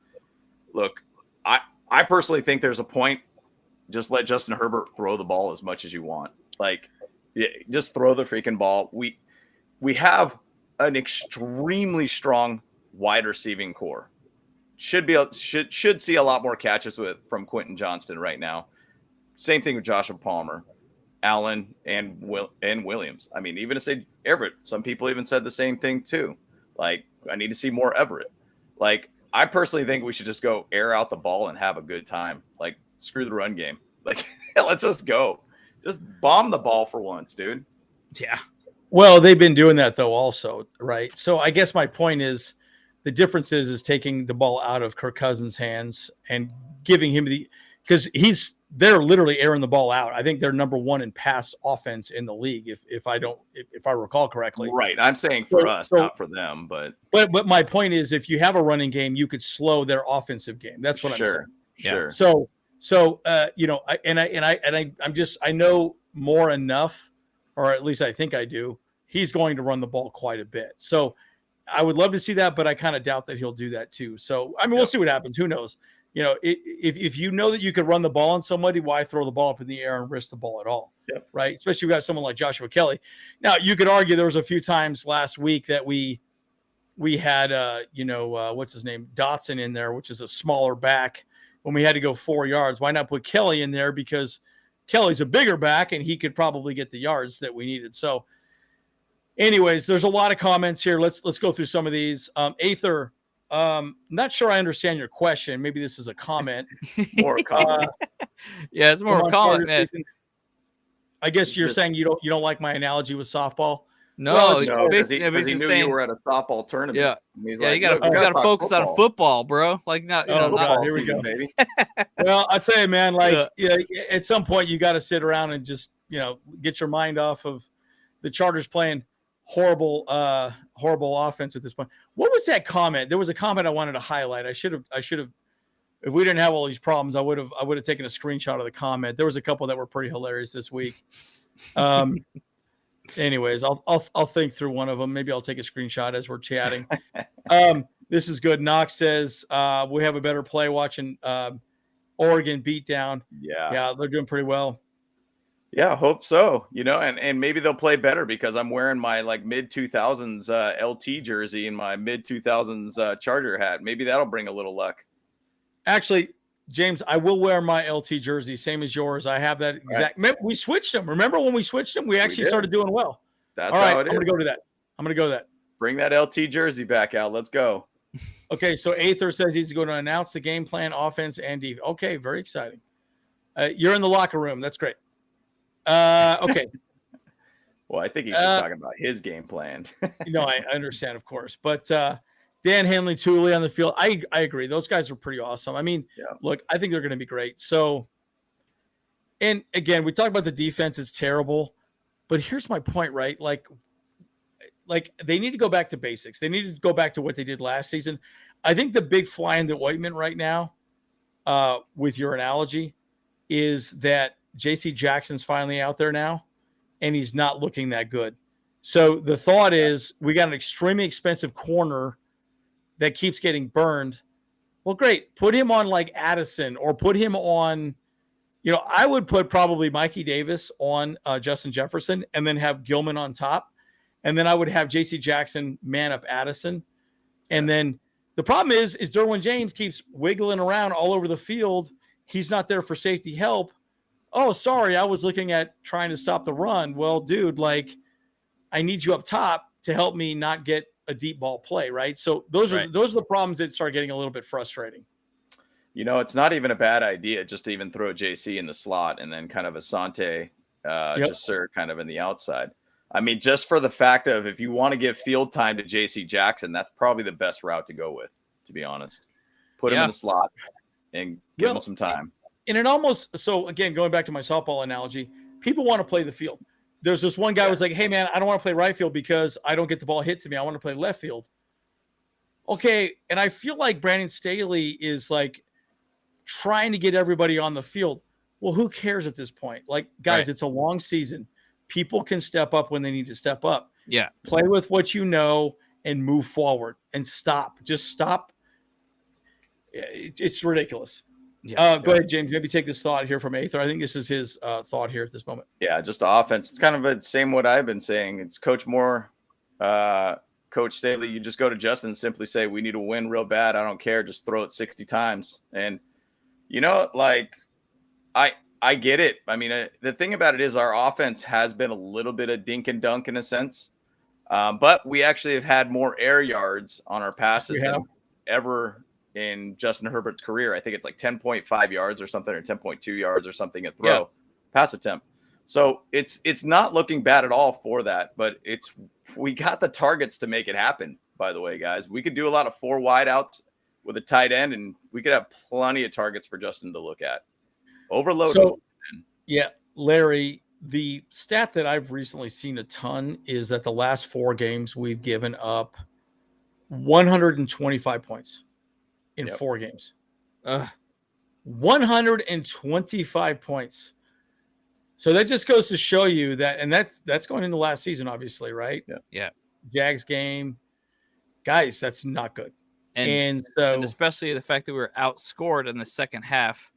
look, I personally think there's a point. Just let Justin Herbert throw the ball as much as you want. Like, just throw the freaking ball. We have an extremely strong wide receiving core. Should see a lot more catches from Quentin Johnston right now. Same thing with Joshua Palmer, Allen, and Williams. I mean, even to say Everett, some people even said the same thing too. Like, I need to see more Everett. Like, I personally think we should just go air out the ball and have a good time. Like, screw the run game. Like, let's just go. Just bomb the ball for once, dude. Yeah. Well, they've been doing that though also, right? So I guess my point is the difference is taking the ball out of Kirk Cousins' hands and giving him because they're literally airing the ball out. I think they're number one in pass offense in the league, if I recall correctly. Right. I'm saying for us, not for them, but my point is, if you have a running game, you could slow their offensive game. That's what I'm saying. Sure. I know more enough, or at least I think I do. He's going to run the ball quite a bit. So I would love to see that, but I kind of doubt that he'll do that too. So, I mean, we'll see what happens. Who knows? If you know that you could run the ball on somebody, why throw the ball up in the air and risk the ball at all? Yep. Right? Especially if you got someone like Joshua Kelly. Now, you could argue there was a few times last week that we had, what's his name? Dotson in there, which is a smaller back, when we had to go 4 yards. Why not put Kelly in there? Because Kelly's a bigger back and he could probably get the yards that we needed. So anyways, there's a lot of comments here. Let's go through some of these. Aether, not sure I understand your question. Maybe this is a comment. More comment. Yeah, it's more a comment, man. I guess you're saying you don't like my analogy with softball. No, because he knew you were at a softball tournament. Yeah, He's you like, gotta focus on football, bro. Like, not, God, here we go, baby. Well, I tell you, man, at some point you got to sit around and just get your mind off of the Chargers playing horrible offense at this point. What was that comment? There was a comment I wanted to highlight. I should have. If we didn't have all these problems, I would have taken a screenshot of the comment. There was a couple that were pretty hilarious this week. Anyways, I'll think through one of them. Maybe I'll take a screenshot as we're chatting. This is good. Knox says we have a better play watching Oregon beat down. Yeah, they're doing pretty well. Yeah, hope so. And maybe they'll play better because I'm wearing my mid 2000s LT jersey and my mid 2000s Charger hat. Maybe that'll bring a little luck. Actually, James, I will wear my LT jersey, same as yours. I have that exact. Right. We switched them. Remember when we switched them? We actually started doing well. That's all right. How it is. I'm going to go to that. Bring that LT jersey back out. Let's go. Okay, so Aether says he's going to announce the game plan, offense, and defense. Okay, very exciting. You're in the locker room. That's great. Okay. Well, I think he's just talking about his game plan. I understand, of course. But Dan Hanley, Tooley on the field. I agree. Those guys are pretty awesome. I mean, Look, I think they're going to be great. So, and again, we talk about the defense. It's terrible. But here's my point, right? Like they need to go back to basics. They need to go back to what they did last season. I think the big fly in the ointment right now with your analogy is that JC Jackson's finally out there now, and he's not looking that good. So the thought is we got an extremely expensive corner that keeps getting burned. Well, great. Put him on like Addison, or put him on, I would put probably Mikey Davis on Justin Jefferson, and then have Gilman on top. And then I would have JC Jackson man up Addison. And then the problem is Derwin James keeps wiggling around all over the field. He's not there for safety help. Oh, sorry, I was looking at trying to stop the run. Well, dude, like, I need you up top to help me not get a deep ball play, right? So those are the problems that start getting a little bit frustrating. It's not even a bad idea just to even throw JC in the slot and then kind of Asante Jasir kind of in the outside. I mean, just for the fact of, if you want to give field time to JC Jackson, that's probably the best route to go with, to be honest. Put him in the slot and give him some time. And it almost, so again, going back to my softball analogy, people want to play the field. There's this one guy who was like, hey, man, I don't want to play right field because I don't get the ball hit to me. I want to play left field. Okay, and I feel like Brandon Staley is like trying to get everybody on the field. Well, who cares at this point? Like, guys, it's a long season. People can step up when they need to step up. Yeah. Play with what you know and move forward and stop. Just stop. It's ridiculous. Yeah. Go ahead, James. Maybe take this thought here from Aether. I think this is his thought here at this moment. Yeah, just offense. It's kind of the same what I've been saying. It's Coach Moore, Coach Staley. You just go to Justin and simply say, we need to win real bad. I don't care. Just throw it 60 times. And, I get it. I mean, the thing about it is our offense has been a little bit of dink and dunk in a sense. But we actually have had more air yards on our passes than ever in Justin Herbert's career. I think it's like 10.5 yards or something, or 10.2 yards or something a throw pass attempt. So it's not looking bad at all for that, but we got the targets to make it happen, by the way, guys. We could do a lot of 4 wide outs with a tight end, and we could have plenty of targets for Justin to look at. Overload. So, Larry, the stat that I've recently seen a ton is that the last 4 games we've given up 125 points in 4 games. 125 points. So that just goes to show you that, and that's going into last season, obviously, right? Yeah. Jags game. Guys, that's not good. And especially the fact that we were outscored in the second half,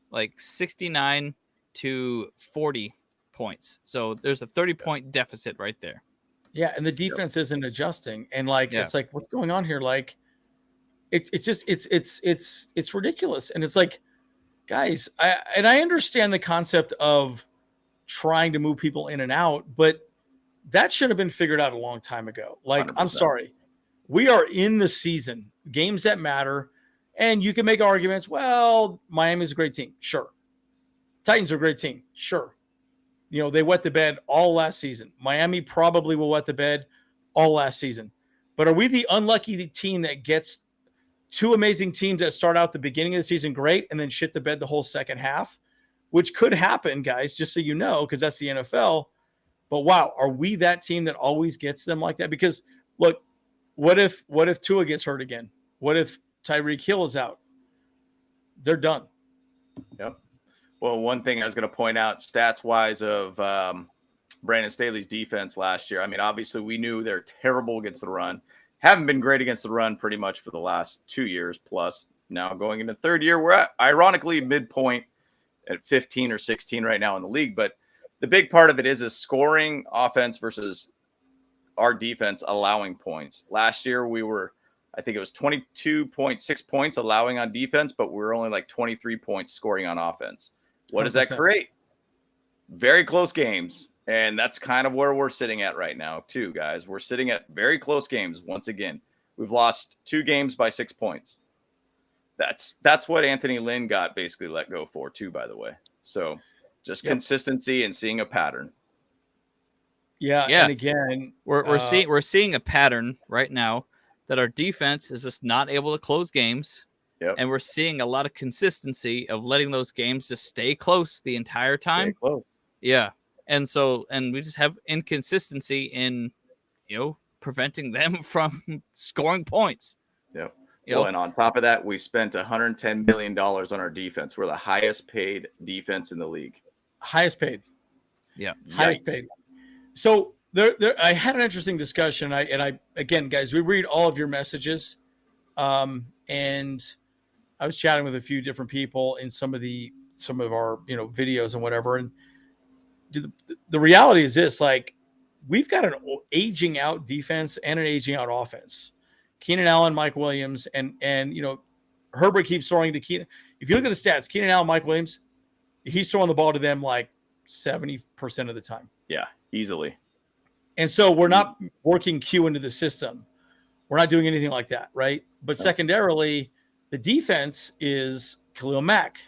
like 69 to 40 points. So there's a 30-point deficit right there. Yeah, and the defense isn't adjusting. And it's like, what's going on here? Like, it's just it's ridiculous. And it's like, guys, I understand the concept of trying to move people in and out, but that should have been figured out a long time ago. Like, 100%. I'm sorry. We are in the season, games that matter. And you can make arguments. Well, Miami's a great team. Sure. Titans are a great team. Sure. They wet the bed all last season. Miami probably will wet the bed all last season. But are we the unlucky team that gets 2 amazing teams that start out the beginning of the season great and then shit the bed the whole second half? Which could happen, guys, just so you know, because that's the NFL. But wow, are we that team that always gets them like that? Because look, what if Tua gets hurt again? What if Tyreek Hill is out? They're done. Yep. Well, one thing I was going to point out, stats-wise, of Brandon Staley's defense last year. I mean, obviously, we knew they're terrible against the run. Haven't been great against the run pretty much for the last 2 years plus. Now going into third year, we're at, ironically, midpoint at 15 or 16 right now in the league. But the big part of it is scoring offense versus our defense allowing points. Last year, we were, I think it was 22.6 points allowing on defense, but we were only like 23 points scoring on offense. What 100%. Does that create? Very close games. And that's kind of where we're sitting at right now, too, guys. We're sitting at very close games once again. We've lost 2 games by 6 points. That's what Anthony Lynn got basically let go for, too, by the way. So just consistency and seeing a pattern. Yeah. And again, we're seeing a pattern right now that our defense is just not able to close games. Yep. And we're seeing a lot of consistency of letting those games just stay close the entire time. Stay close. Yeah. And we just have inconsistency in, preventing them from scoring points. Yep. Well, and on top of that, we spent $110 million on our defense. We're the highest paid defense in the league. Highest paid. Yeah. Highest paid. So I had an interesting discussion. I again, guys, we read all of your messages. And I was chatting with a few different people in some of our, videos and whatever. And the reality is this, like, we've got an aging out defense and an aging out offense. Keenan Allen, Mike Williams, and Herbert keeps throwing to Keenan. If you look at the stats, Keenan Allen, Mike Williams, he's throwing the ball to them like 70% of the time. Yeah, easily. And so we're not working Q into the system. We're not doing anything like that, right? But secondarily, the defense is Khalil Mack,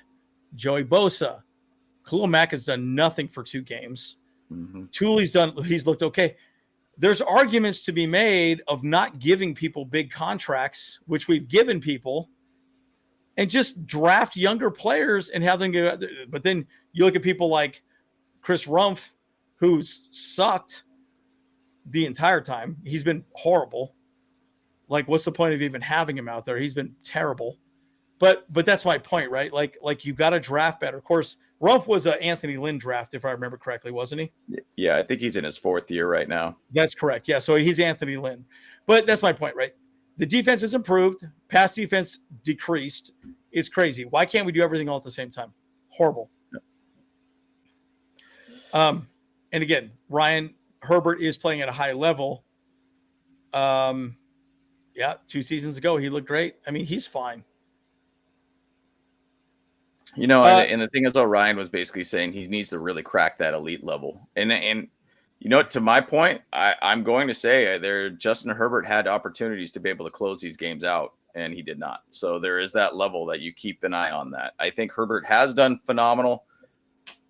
Joey Bosa. Khalil Mack has done nothing for 2 games. Mm-hmm. He's looked okay. There's arguments to be made of not giving people big contracts, which we've given people, and just draft younger players and have them go. But then you look at people like Chris Rumph, who's sucked the entire time. He's been horrible. Like, what's the point of even having him out there? He's been terrible. But that's my point, right? Like you got to draft better. Of course, Rumph was an Anthony Lynn draft, if I remember correctly, wasn't he? Yeah, I think he's in his 4th year right now. That's correct. Yeah, so he's Anthony Lynn. But that's my point, right? The defense has improved. Pass defense decreased. It's crazy. Why can't we do everything all at the same time? Horrible. And again, Ryan Herbert is playing at a high level. Yeah, 2 seasons ago, he looked great. I mean, he's fine. And the thing is, Ryan was basically saying he needs to really crack that elite level. And to my point, I'm going to say Justin Herbert had opportunities to be able to close these games out, and he did not. So there is that level that you keep an eye on that. I think Herbert has done phenomenal,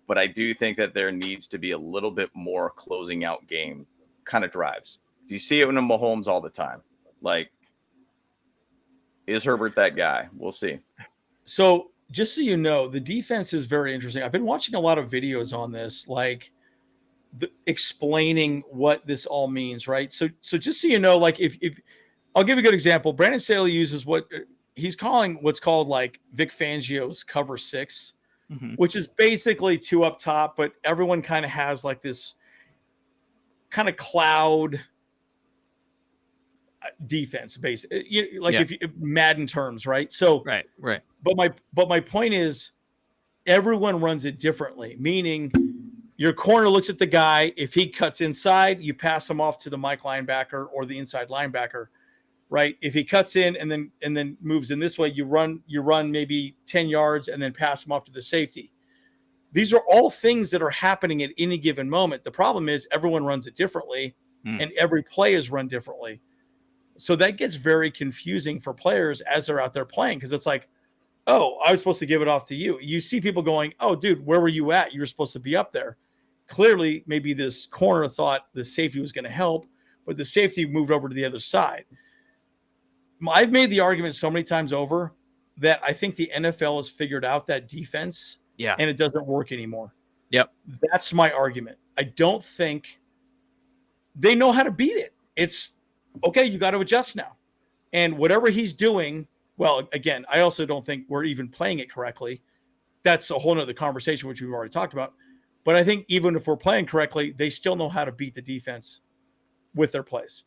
but I do think that there needs to be a little bit more closing out game kind of drives. You see it in Mahomes all the time. Like, is Herbert that guy? We'll see. So just so you know, the defense is very interesting. I've been watching a lot of videos on this, like explaining what this all means, right? So just so you know, like if I'll give you a good example. Brandon Staley uses what he's calling what's called like Vic Fangio's cover 6, which is basically 2 up top, but everyone kind of has like this kind of cloud defense base, if Madden terms, right? So right. But my point is, everyone runs it differently. Meaning, your corner looks at the guy. If he cuts inside, you pass him off to the Mike linebacker or the inside linebacker, right? If he cuts in and then moves in this way, you run maybe 10 yards and then pass him off to the safety. These are all things that are happening at any given moment. The problem is everyone runs it differently, and every play is run differently. So that gets very confusing for players as they're out there playing, because it's like, oh, I was supposed to give it off to you. You see people going, oh, dude, where were you at? You were supposed to be up there. Clearly, maybe this corner thought the safety was going to help, but the safety moved over to the other side. I've made the argument so many times over that I think the NFL has figured out that defense, and it doesn't work anymore. Yep. That's my argument. I don't think they know how to beat it. It's, okay, you got to adjust now. And whatever he's doing, well, again, I also don't think we're even playing it correctly. That's a whole nother conversation, which we've already talked about. But I think even if we're playing correctly, they still know how to beat the defense with their plays.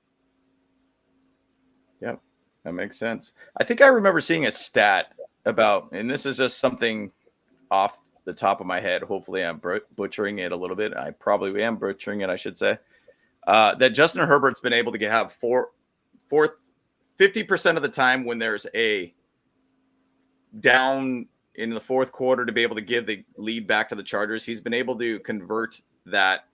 Yep, that makes sense. I think I remember seeing a stat about, and this is just something off the top of my head. Hopefully I'm butchering it a little bit. I probably am butchering it, I should say. That Justin Herbert's been able to have 50% of the time when there's a down in the 4th quarter to be able to give the lead back to the Chargers. He's been able to convert that.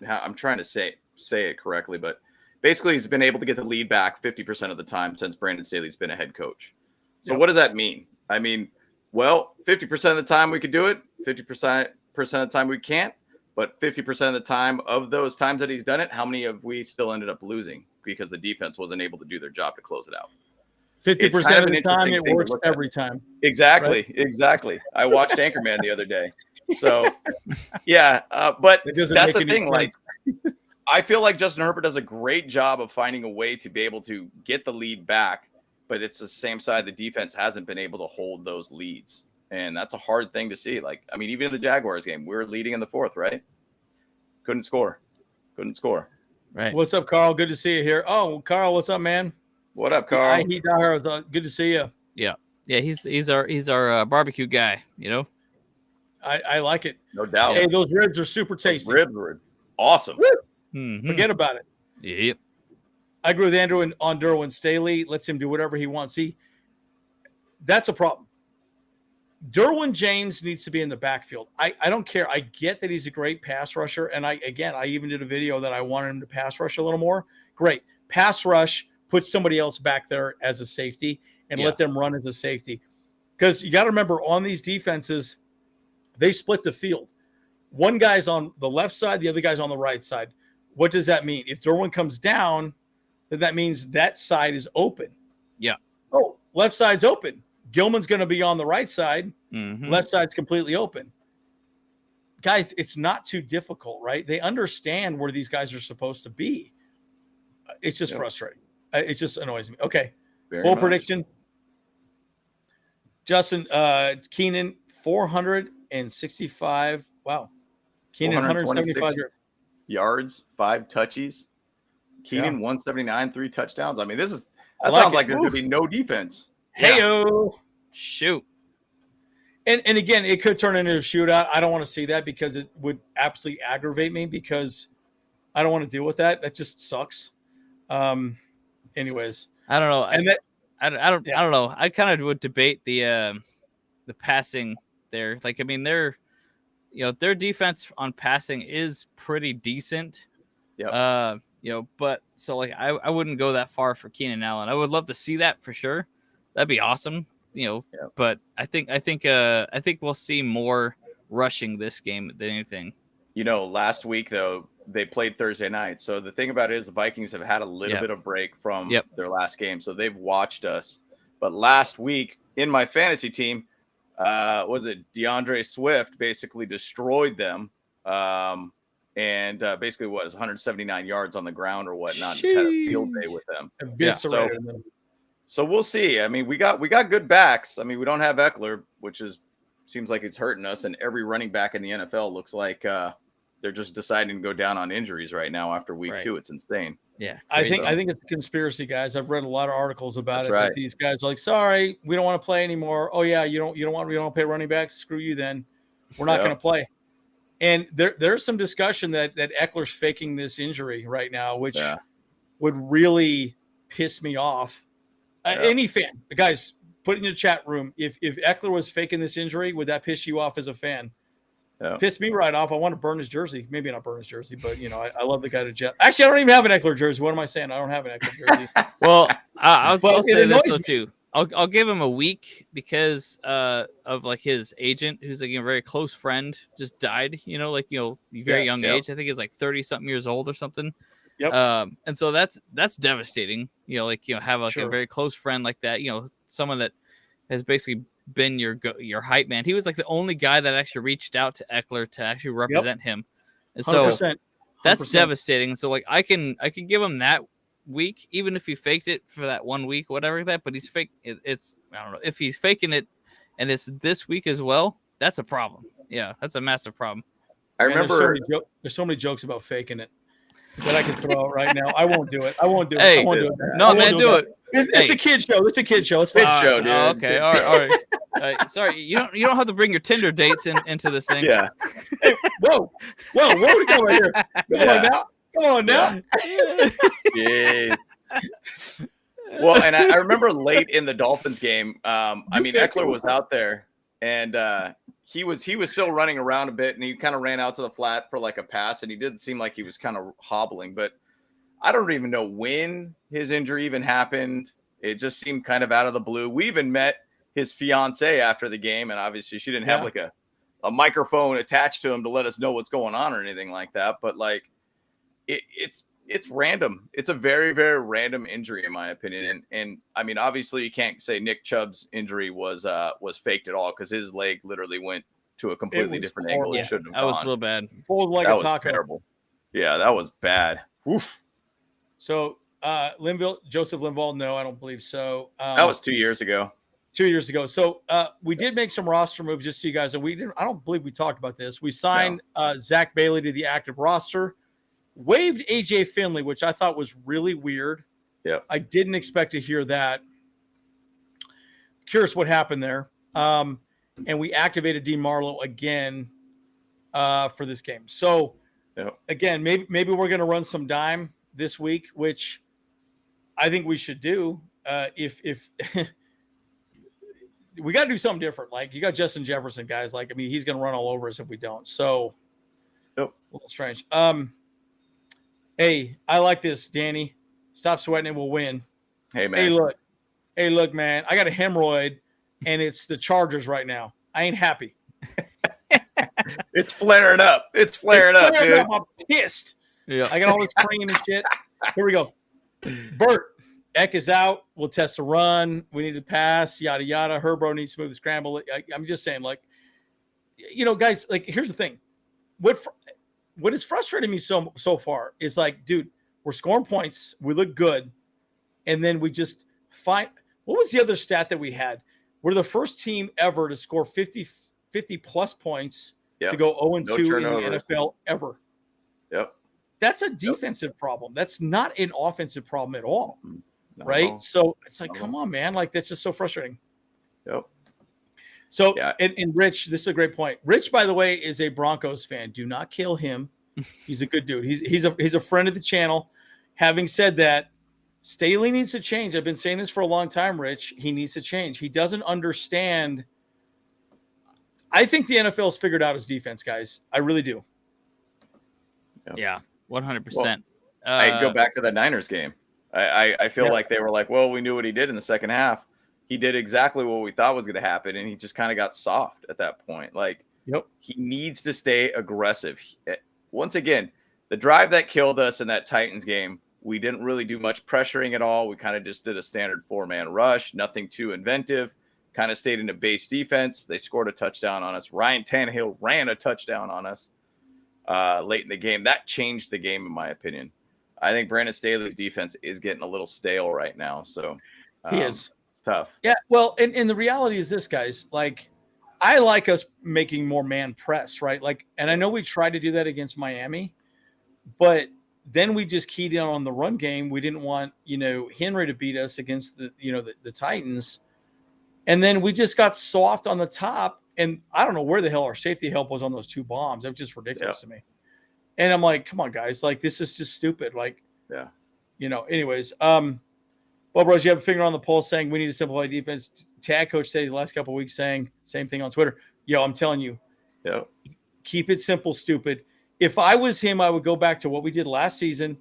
I'm trying to say it correctly, but basically he's been able to get the lead back 50% of the time since Brandon Staley's been a head coach. So what does that mean? I mean, well, 50% of the time we could do it, 50% of the time we can't. But 50% of the time of those times that he's done it, how many have we still ended up losing because the defense wasn't able to do their job to close it out? 50% of the time, it works every time. Exactly. Right? Exactly. I watched Anchorman the other day. So, but that's the thing. Like, I feel like Justin Herbert does a great job of finding a way to be able to get the lead back but it's the same side. The defense hasn't been able to hold those leads. And that's a hard thing to see. Like, I mean, even in the Jaguars game, we were leading in the fourth, right? Couldn't score. Right. What's up, Carl? Good to see you here. Oh, Carl, what's up, man? What up, Carl? Good to see you. Yeah. He's our barbecue guy. You know. I like it. No doubt. Hey, those ribs are super tasty. Those ribs were awesome. Mm-hmm. Forget about it. Yep. I agree with Andrew on Derwin Staley. Lets him do whatever he wants. See, that's a problem. Derwin James needs to be in the backfield. I don't care. I get that he's a great pass rusher. And I even did a video that I wanted him to pass rush a little more. Great. Pass rush, put somebody else back there as a safety and let them run as a safety. Because you got to remember, on these defenses, they split the field. One guy's on the left side, the other guy's on the right side. What does that mean? If Derwin comes down, then that means that side is open. Yeah. Oh, left side's open. Gilman's going to be on the right side. Mm-hmm. Left side's completely open. Guys, it's not too difficult, right? They understand where these guys are supposed to be. It's just frustrating. It just annoys me. Okay. Bold prediction. Justin, Keenan, 465. Wow. Keenan, 175 yards, 5 touchies. Keenan, 179, 3 touchdowns. I mean, that there's sounds like there's going to be no defense. Heyo. Shoot. And again, it could turn into a shootout. I don't want to see that because it would absolutely aggravate me because I don't want to deal with that. That just sucks. Anyways, I don't know. And I don't know. I kind of would debate the passing there. Like, I mean, their defense on passing is pretty decent. Yeah. But so like I wouldn't go that far for Keenan Allen. I would love to see that for sure. That'd be awesome. But I think we'll see more rushing this game than anything. Last week though, they played Thursday night. So the thing about it is the Vikings have had a little bit of break from their last game. So they've watched us. But last week in my fantasy team, DeAndre Swift basically destroyed them. And basically was 179 yards on the ground or whatnot. Just had a field day with them. So we'll see. I mean, we got good backs. I mean, we don't have Eckler, which seems like it's hurting us. And every running back in the NFL looks like they're just deciding to go down on injuries right now after week 2. It's insane. Yeah, I think it's a conspiracy, guys. I've read a lot of articles about it. Right. That these guys are like, sorry, we don't want to play anymore. Oh yeah, we don't want to pay running backs. Screw you, then we're not going to play. And there's some discussion that Eckler's faking this injury right now, which would really piss me off. Any fan, guys, put it in the chat room. If Eckler was faking this injury, would that piss you off as a fan? Piss me right off. I want to burn his jersey. Maybe not burn his jersey, but I love the guy to jet. Actually, I don't even have an Eckler jersey. What am I saying? I don't have an Eckler jersey. Well, I'll say this though too. I'll give him a week because of like his agent, who's like a very close friend, just died. Very young age. I think he's like 30-something years old or something. Yep. And so that's devastating. Have like a very close friend like that. Someone that has basically been your hype man. He was like the only guy that actually reached out to Eckler to actually represent him. And so 100%. That's devastating. So like I can give him that week, even if he faked it for that 1 week, whatever that. But he's fake. It's I don't know if he's faking it, and it's this week as well. That's a problem. Yeah, that's a massive problem. I remember there's so many jokes about faking it that I can throw out right now. I won't do it. Hey, no, man, do it. It's a kid show. It's a kid show. It's kid show, dude. Okay, all right. Sorry, you don't have to bring your Tinder dates into this thing. Yeah. Hey, whoa, where are we going right here? Come on now. Jeez. Well, and I remember late in the Dolphins game. Eckler was out there, and he was still running around a bit, and he kind of ran out to the flat for like a pass, and he didn't seem like he was kind of hobbling, but I don't even know when his injury even happened. It just seemed kind of out of the blue. We even met his fiance after the game, and obviously she didn't have like a microphone attached to him to let us know what's going on or anything like that. But like it's random. It's a very, very random injury in my opinion. And I mean, obviously you can't say Nick Chubb's injury was faked at all because his leg literally went to a completely different angle. It shouldn't have gone. That was real bad. Fold like that a was taco. Terrible. Yeah, that was bad. Oof. So Joseph Linville. No, I don't believe so. That was 2 years ago. 2 years ago. So we did make some roster moves, just so you guys. And I don't believe we talked about this. We signed Zach Bailey to the active roster, waived AJ Finley, which I thought was really weird. Yeah, I didn't expect to hear that. Curious what happened there. And we activated Dean Marlowe again for this game. So again, maybe we're going to run some dime this week, which I think we should do. If we got to do something different. Like, you got Justin Jefferson, guys. Like, I mean, he's going to run all over us if we don't. So, a little strange. Hey, I like this, Danny. Stop sweating, and we'll win. Hey, man. Hey, look, man. I got a hemorrhoid, and it's the Chargers right now. I ain't happy. It's flaring up. It's flaring up, dude. I'm pissed. Yeah. I got all this cream and shit. Here we go. Bert. Eck is out. We'll test a run. We need to pass, yada, yada. Herbert needs to move the scramble. I'm just saying, like, guys, like, here's the thing. What is frustrating me so far is, like, dude, we're scoring points. We look good. And then we just find – what was the other stat that we had? We're the first team ever to score 50-plus points to go 0-2 in the NFL ever. Yep. That's a defensive problem. That's not an offensive problem at all. No. Right. So it's like, come on, man. Like, that's just so frustrating. Yep. So, and Rich, this is a great point. Rich, by the way, is a Broncos fan. Do not kill him. He's a good dude. He's a friend of the channel. Having said that, Staley needs to change. I've been saying this for a long time, Rich. He needs to change. He doesn't understand. I think the NFL's figured out his defense, guys. I really do. Yeah, 100%. Well, I go back to the Niners game. I feel like they were like, well, we knew what he did in the second half. He did exactly what we thought was going to happen, and he just kind of got soft at that point. Like, he needs to stay aggressive. Once again, the drive that killed us in that Titans game, we didn't really do much pressuring at all. We kind of just did a standard 4-man rush, nothing too inventive, kind of stayed in a base defense. They scored a touchdown on us. Ryan Tannehill ran a touchdown on us late in the game. That changed the game, in my opinion. I think Brandon Staley's defense is getting a little stale right now. So he is. It's tough. Yeah. Well, and the reality is this, guys, like, I like us making more man press, right? Like, and I know we tried to do that against Miami, but then we just keyed in on the run game. We didn't want, Henry to beat us against the Titans. And then we just got soft on the top. And I don't know where the hell our safety help was on those 2 bombs. It was just ridiculous to me. And I'm like, come on, guys. Like, this is just stupid. Like, anyways. Bob Rose, you have a finger on the pulse saying we need to simplify defense. Tag coach said the last couple of weeks saying same thing on Twitter. Yo, I'm telling you, keep it simple, stupid. If I was him, I would go back to what we did last season.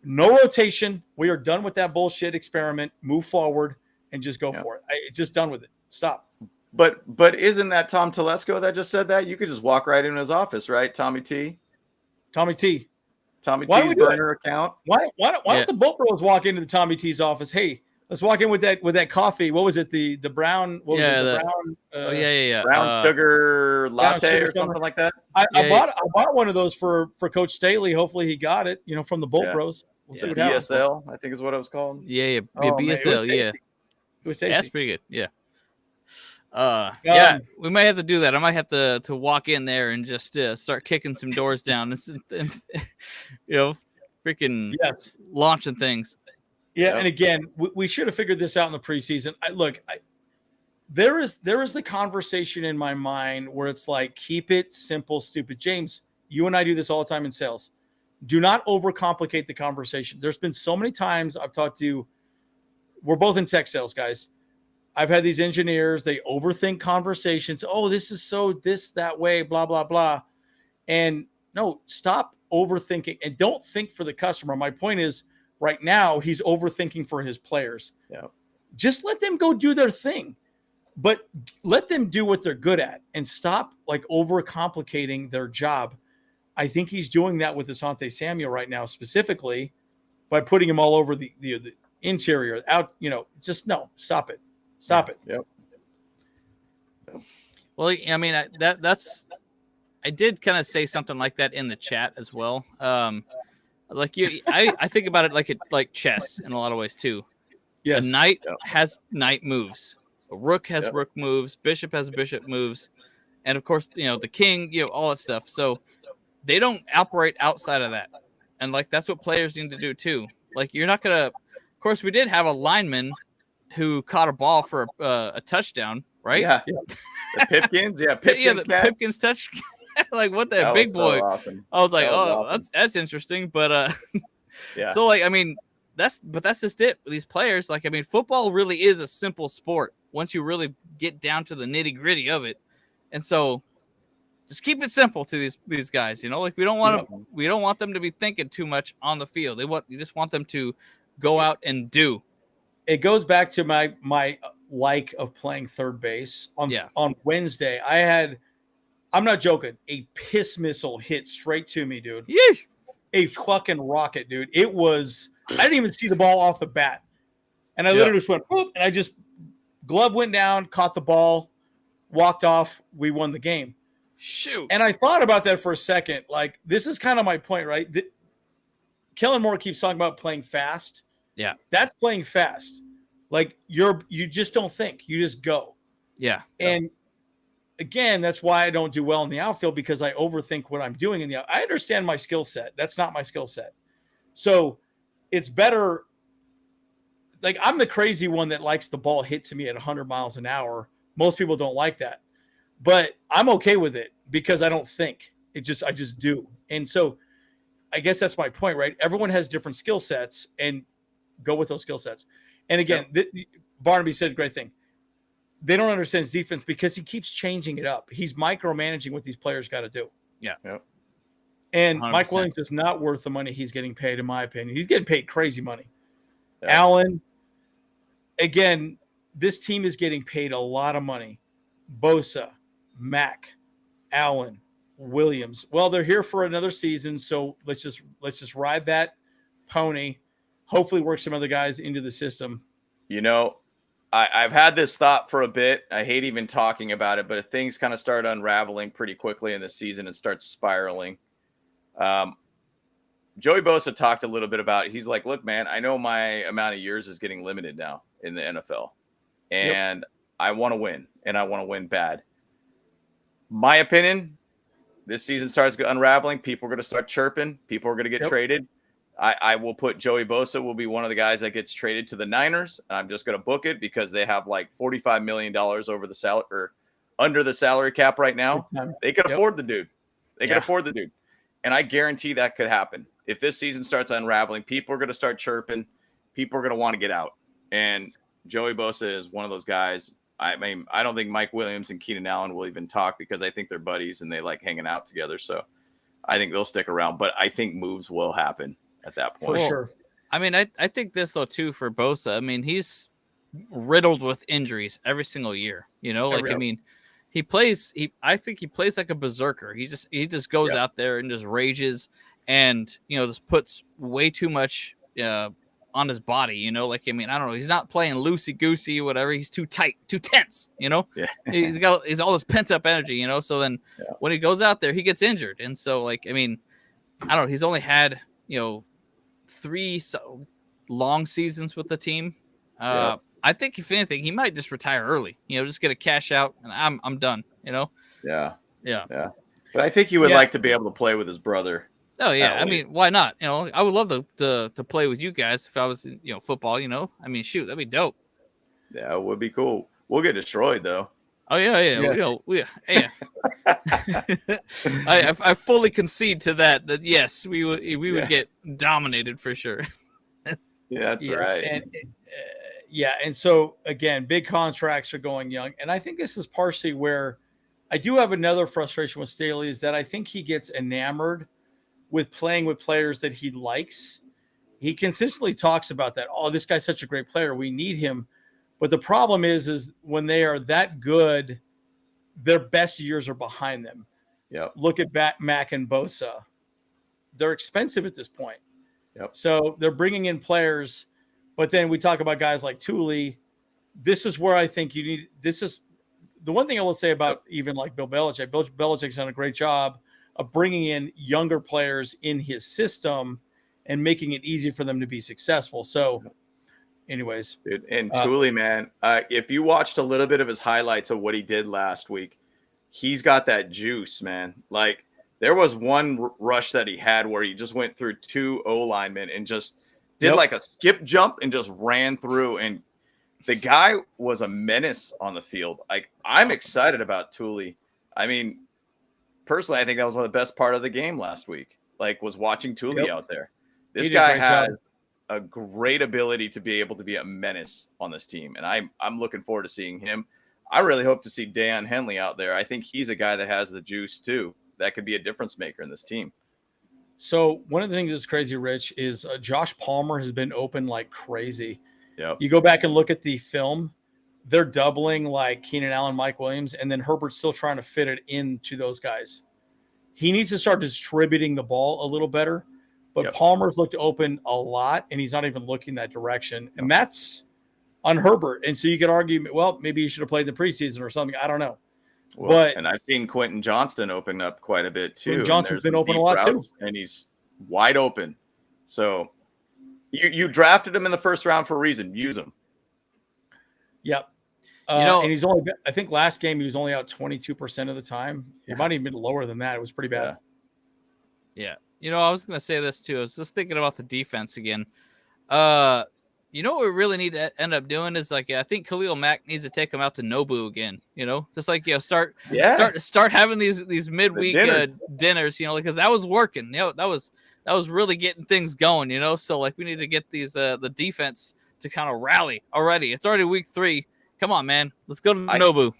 No rotation. We are done with that bullshit experiment. Move forward and just go for it. Just done with it. Stop. But isn't that Tom Telesco that just said that? You could just walk right into his office, right? Tommy T's burner account. Why don't the Boat Bros walk into the Tommy T's office? Hey, let's walk in with that coffee. What was it? The brown? What was it? The brown? Brown sugar latte or something like that. I bought one of those for Coach Staley. Hopefully he got it. From the Boat Bros. We'll see what happens. BSL, I think is what it was called. BSL. It was tasty. That's pretty good. Yeah. We might have to do that. I might have to walk in there and just start kicking some doors down and freaking launching things. Yeah, and again, we should have figured this out in the preseason. There is the conversation in my mind where it's like, keep it simple, stupid. James, you and I do this all the time in sales. Do not overcomplicate the conversation. There's been so many times I've talked to, we're both in tech sales, guys. I've had these engineers, they overthink conversations. Oh, this is that way, blah, blah, blah. And no, stop overthinking and don't think for the customer. My point is, right now, he's overthinking for his players. Yeah. Just let them go do their thing, but let them do what they're good at and stop overcomplicating their job. I think he's doing that with Asante Samuel right now, specifically by putting him all over the interior out, stop it. Stop it. Yep. Well, I mean, I did kind of say something like that in the chat as well. Like I think about it like chess in a lot of ways too. Yes. A knight has knight moves. A rook has rook moves. Bishop has bishop moves, and of course, the king, all that stuff. So they don't operate outside of that, and like that's what players need to do too. Like you're not gonna. Of course, we did have a lineman who caught a ball for a touchdown, right? Yeah. The Pipkins, Pipkins, the Pipkins touch. Like what that big boy. So awesome. I was like, awesome. that's interesting, but yeah. So like, I mean, that's just it. These players, like, I mean, football really is a simple sport once you really get down to the nitty gritty of it, and so just keep it simple to these guys. Like we don't want them to be thinking too much on the field. You just want them to go out and do. It goes back to my like of playing third base on Wednesday. I had, I'm not joking, a piss missile hit straight to me, dude. Yeesh. A fucking rocket, dude. It was, I didn't even see the ball off the bat. And I literally just went, boop, and I just, glove went down, caught the ball, walked off. We won the game. Shoot. And I thought about that for a second. Like, this is kind of my point, right? Kellen Moore keeps talking about playing fast. Yeah. That's playing fast. Like, you just don't think. You just go. Yeah. And again, that's why I don't do well in the outfield, because I overthink what I'm doing in the I understand my skill set. That's not my skill set. So it's better. Like, I'm the crazy one that likes the ball hit to me at 100 miles an hour. Most people don't like that. But I'm okay with it because I don't think. I just do. And so I guess that's my point, right? Everyone has different skill sets, and go with those skill sets. And again, Barnaby said a great thing. They don't understand his defense because he keeps changing it up. He's micromanaging what these players got to do. Yeah. And 100%. Mike Williams is not worth the money he's getting paid, in my opinion. He's getting paid crazy money. Yeah. Allen, again, this team is getting paid a lot of money. Bosa, Mack, Allen, Williams. Well, they're here for another season, so let's just ride that pony. Hopefully work some other guys into the system. I've had this thought for a bit. I hate even talking about it, but things kind of start unraveling pretty quickly in the season and starts spiraling. Joey Bosa talked a little bit about it. He's like, look, man, I know my amount of years is getting limited now in the NFL, and I want to win, and I want to win bad. My opinion, this season starts unraveling. People are going to start chirping. People are going to get traded. I will put Joey Bosa will be one of the guys that gets traded to the Niners. And I'm just going to book it because they have like $45 million over the salary or under the salary cap right now. They could afford the dude. They could afford the dude. And I guarantee that could happen. If this season starts unraveling, people are going to start chirping. People are going to want to get out. And Joey Bosa is one of those guys. I mean, I don't think Mike Williams and Keenan Allen will even talk because I think they're buddies and they like hanging out together. So I think they'll stick around. But I think moves will happen at that point. For sure. I mean, I think this though too for Bosa. I mean, he's riddled with injuries every single year. I mean, I think he plays like a berserker. He just goes out there and just rages, and just puts way too much on his body. I mean, I don't know. He's not playing loosey goosey or whatever. He's too tight, too tense. He's all this pent up energy. So then when he goes out there, he gets injured, and so like, I mean, I don't know. He's only had 3 long seasons with the team. I think if anything, he might just retire early. Just get a cash out, and I'm done. Yeah. But I think he would like to be able to play with his brother. Oh yeah, I mean, why not? I would love to play with you guys if I was football. I mean, shoot, that'd be dope. Yeah, it would be cool. We'll get destroyed though. Oh yeah. I fully concede to that. That yes, we would get dominated for sure. Yeah, that's right. And so again, big contracts are going young, and I think this is partially where I do have another frustration with Staley is that I think he gets enamored with playing with players that he likes. He consistently talks about that. Oh, this guy's such a great player. We need him. But the problem is when they are that good, their best years are behind them. Yeah. Look at Mack and Bosa. They're expensive at this point. Yep. So they're bringing in players, but then we talk about guys like Thule. This is where I think this is the one thing I will say about even like Bill Belichick. Bill Belichick's done a great job of bringing in younger players in his system and making it easy for them to be successful. So anyways. Dude, and Thule, man, if you watched a little bit of his highlights of what he did last week, he's got that juice, man. Like, there was one rush that he had where he just went through 2 O linemen and just did like a skip jump and just ran through. And the guy was a menace on the field. Like, I'm excited about Thule. I mean, personally, I think that was one of the best part of the game last week. Like, was watching Thule out there. This guy has a great ability to be able to be a menace on this team, and I'm looking forward to seeing him. I really hope to see Dan Henley out there. I think he's a guy that has the juice too. That could be a difference maker in this team. So one of the things that's crazy, Rich, is Josh Palmer has been open like crazy. Yep. You go back and look at the film, they're doubling like Keenan Allen, Mike Williams, and then Herbert's still trying to fit it into those guys. He needs to start distributing the ball a little better, but Palmer's looked open a lot, and he's not even looking that direction. And that's on Herbert. And so you could argue, well, maybe he should have played the preseason or something. I don't know. Well, and I've seen Quentin Johnston open up quite a bit too. Quentin Johnston's been open a lot too. And he's wide open. So you drafted him in the first round for a reason. Use him. Yep. And he's only, I think last game he was only out 22% of the time. It might even been lower than that. It was pretty bad. Yeah. I was going to say this too. I was just thinking about the defense again. What we really need to end up doing is I think Khalil Mack needs to take him out to Nobu again. Just start having these midweek dinners. Because that was working. That was really getting things going. So we need to get these the defense to kind of rally already. It's already week 3. Come on, man. Let's go to Nobu.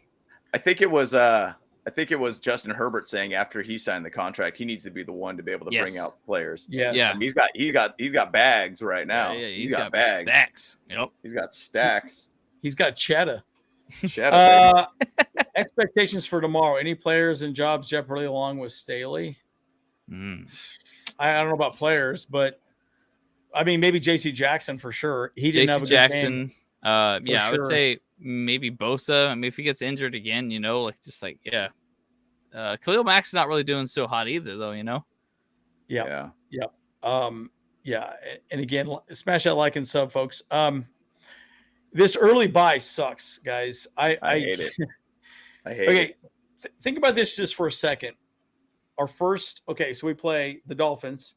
I think it was Justin Herbert saying after he signed the contract, he needs to be the one to be able to bring out players. Yeah. He's got bags right now. Yeah, he's got bags. Stacks. Yep. He's got stacks. He's got cheddar. Expectations for tomorrow. Any players and jobs jeopardy along with Staley? I don't know about players, but I mean maybe JC Jackson for sure. He didn't have a good game. I would say maybe Bosa. I mean, if he gets injured again, Khalil Mack's not really doing so hot either, though. Yeah. And again, smash that like and sub, folks. This early bye sucks, guys. I hate it. I hate it. Think about this just for a second. Our first, so we play the Dolphins,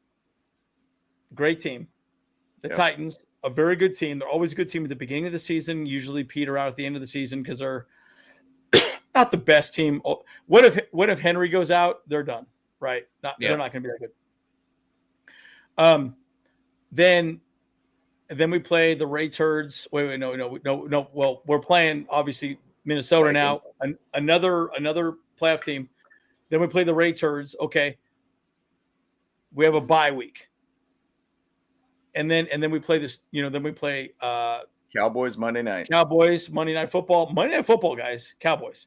great team. The Titans, a very good team. They're always a good team at the beginning of the season, usually peter out at the end of the season because they're not the best team. What if Henry goes out? They're done, right? They're not going to be that good. Then we play the Ray Turds. Wait, no. Well, we're playing obviously Minnesota now, another playoff team. Then we play the Ray Turds. Okay, we have a bye week. And then we play this, then we play Cowboys Monday night. Cowboys, Monday Night Football. Monday Night Football, guys. Cowboys.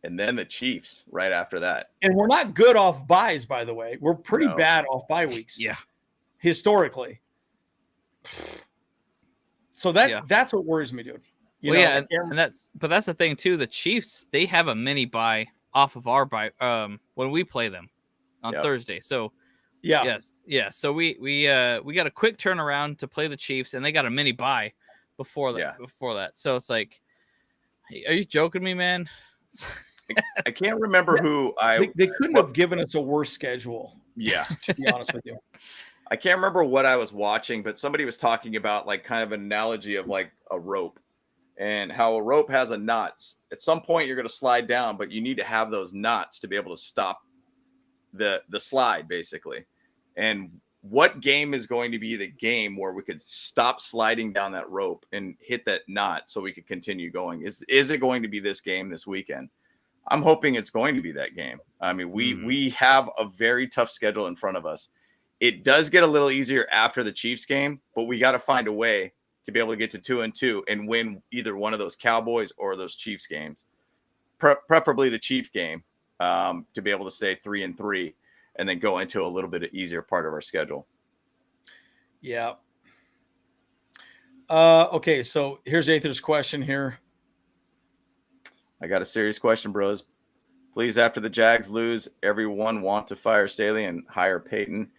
And then the Chiefs right after that. And we're not good off buys, by the way. We're pretty bad off bye weeks. Yeah. Historically. So that's what worries me, dude. But that's the thing too. The Chiefs, they have a mini bye off of our bye when we play them on Thursday. So So we got a quick turnaround to play the Chiefs, and they got a mini bye before that. So it's like, hey, are you joking me, man? I can't remember who they couldn't have given us a worse schedule. Yeah, to be honest with you. I can't remember what I was watching, but somebody was talking about kind of an analogy of a rope and how a rope has a knots. At some point you're going to slide down, but you need to have those knots to be able to stop the slide basically. And what game is going to be the game where we could stop sliding down that rope and hit that knot so we could continue going? Is it going to be this game this weekend? I'm hoping it's going to be that game. I mean, we have a very tough schedule in front of us. It does get a little easier after the Chiefs game, but we got to find a way to be able to get to 2-2 and win either one of those Cowboys or those Chiefs games, preferably the Chief game, to be able to stay 3-3 and then go into a little bit easier part of our schedule. Yeah. Okay, so here's Aether's question here. I got a serious question, bros. Please, after the Jags lose, everyone want to fire Staley and hire Payton.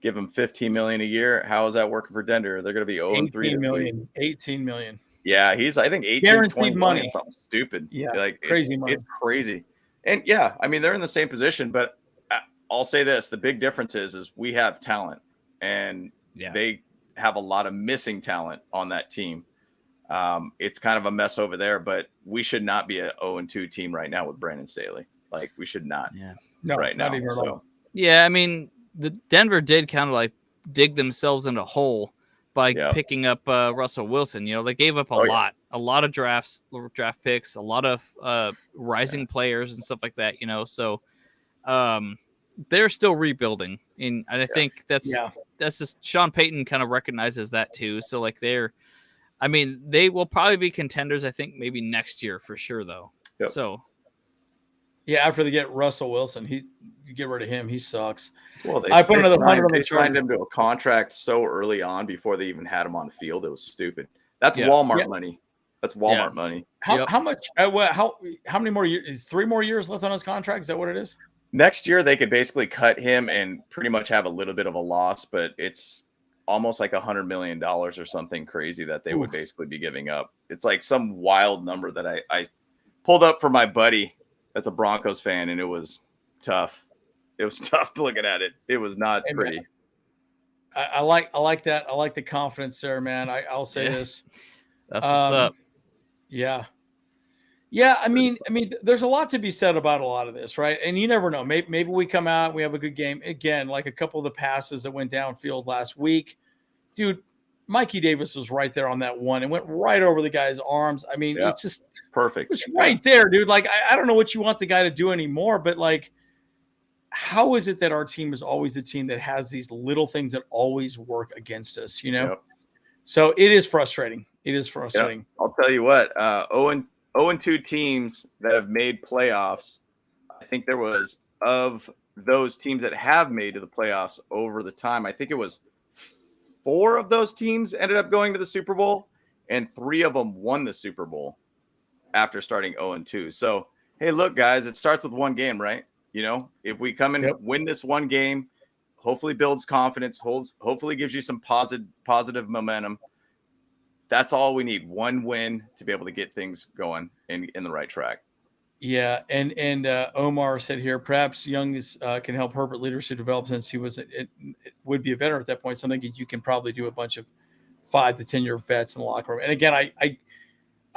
give him $15 million a year. How is that working for Denver? They're going to be 0-3 this week. 18 million. Yeah, he's I think 18, guaranteed 20 money. million, something stupid. Yeah, like crazy money. It's crazy. And yeah, I mean they're in the same position, but I'll say this: the big difference is we have talent, and they have a lot of missing talent on that team. It's kind of a mess over there, but we should not be a 0-2 team right now with Brandon Staley. Like we should not. Yeah, no, right now. Not even at all. Yeah, I mean, the Denver did kind of like dig themselves in a hole by picking up Russell Wilson. You know, they gave up a lot of draft picks, a lot of rising players and stuff like that. You know, so they're still rebuilding, and I think that's just Sean Payton kind of recognizes that too. So like they will probably be contenders. I think maybe next year for sure though. Yep. So. Yeah, after they get Russell Wilson, you get rid of him. He sucks. Well, they put another 100 on the signed him to a contract so early on before they even had him on the field. It was stupid. That's Walmart money. That's Walmart money. How much? How many more years? Is 3 more years left on his contract? Is that what it is? Next year, they could basically cut him and pretty much have a little bit of a loss, but it's almost like $100 million or something crazy that they would basically be giving up. It's like some wild number that I pulled up for my buddy that's a Broncos fan, and it was tough. It was tough looking at it. It was not pretty. Man, I like that. I like the confidence there, man. I'll say this. That's what's up. Yeah. Yeah, I mean, there's a lot to be said about a lot of this, right? And you never know. Maybe we come out, we have a good game. Again, like a couple of the passes that went downfield last week. Dude, Mikey Davis was right there on that one. It went right over the guy's arms. I mean, it's just perfect. It's right there, dude. Like, I don't know what you want the guy to do anymore, but like, how is it that our team is always the team that has these little things that always work against us, you know? Yep. So it is frustrating. It is frustrating. Yep. I'll tell you what, 0-2 teams that have made playoffs, I think there was, of those teams that have made to the playoffs over the time, I think it was 4 of those teams ended up going to the Super Bowl, and 3 of them won the Super Bowl after starting 0-2. So, hey, look, guys, it starts with one game, right? You know, if we come and win this one game, hopefully builds confidence, hopefully gives you some positive momentum. That's all we need. One win to be able to get things going in the right track. Yeah, and Omar said here, perhaps Young can help Herbert leadership develop since he would be a veteran at that point. Something you can probably do a bunch of 5 to 10 year vets in the locker room. And again, I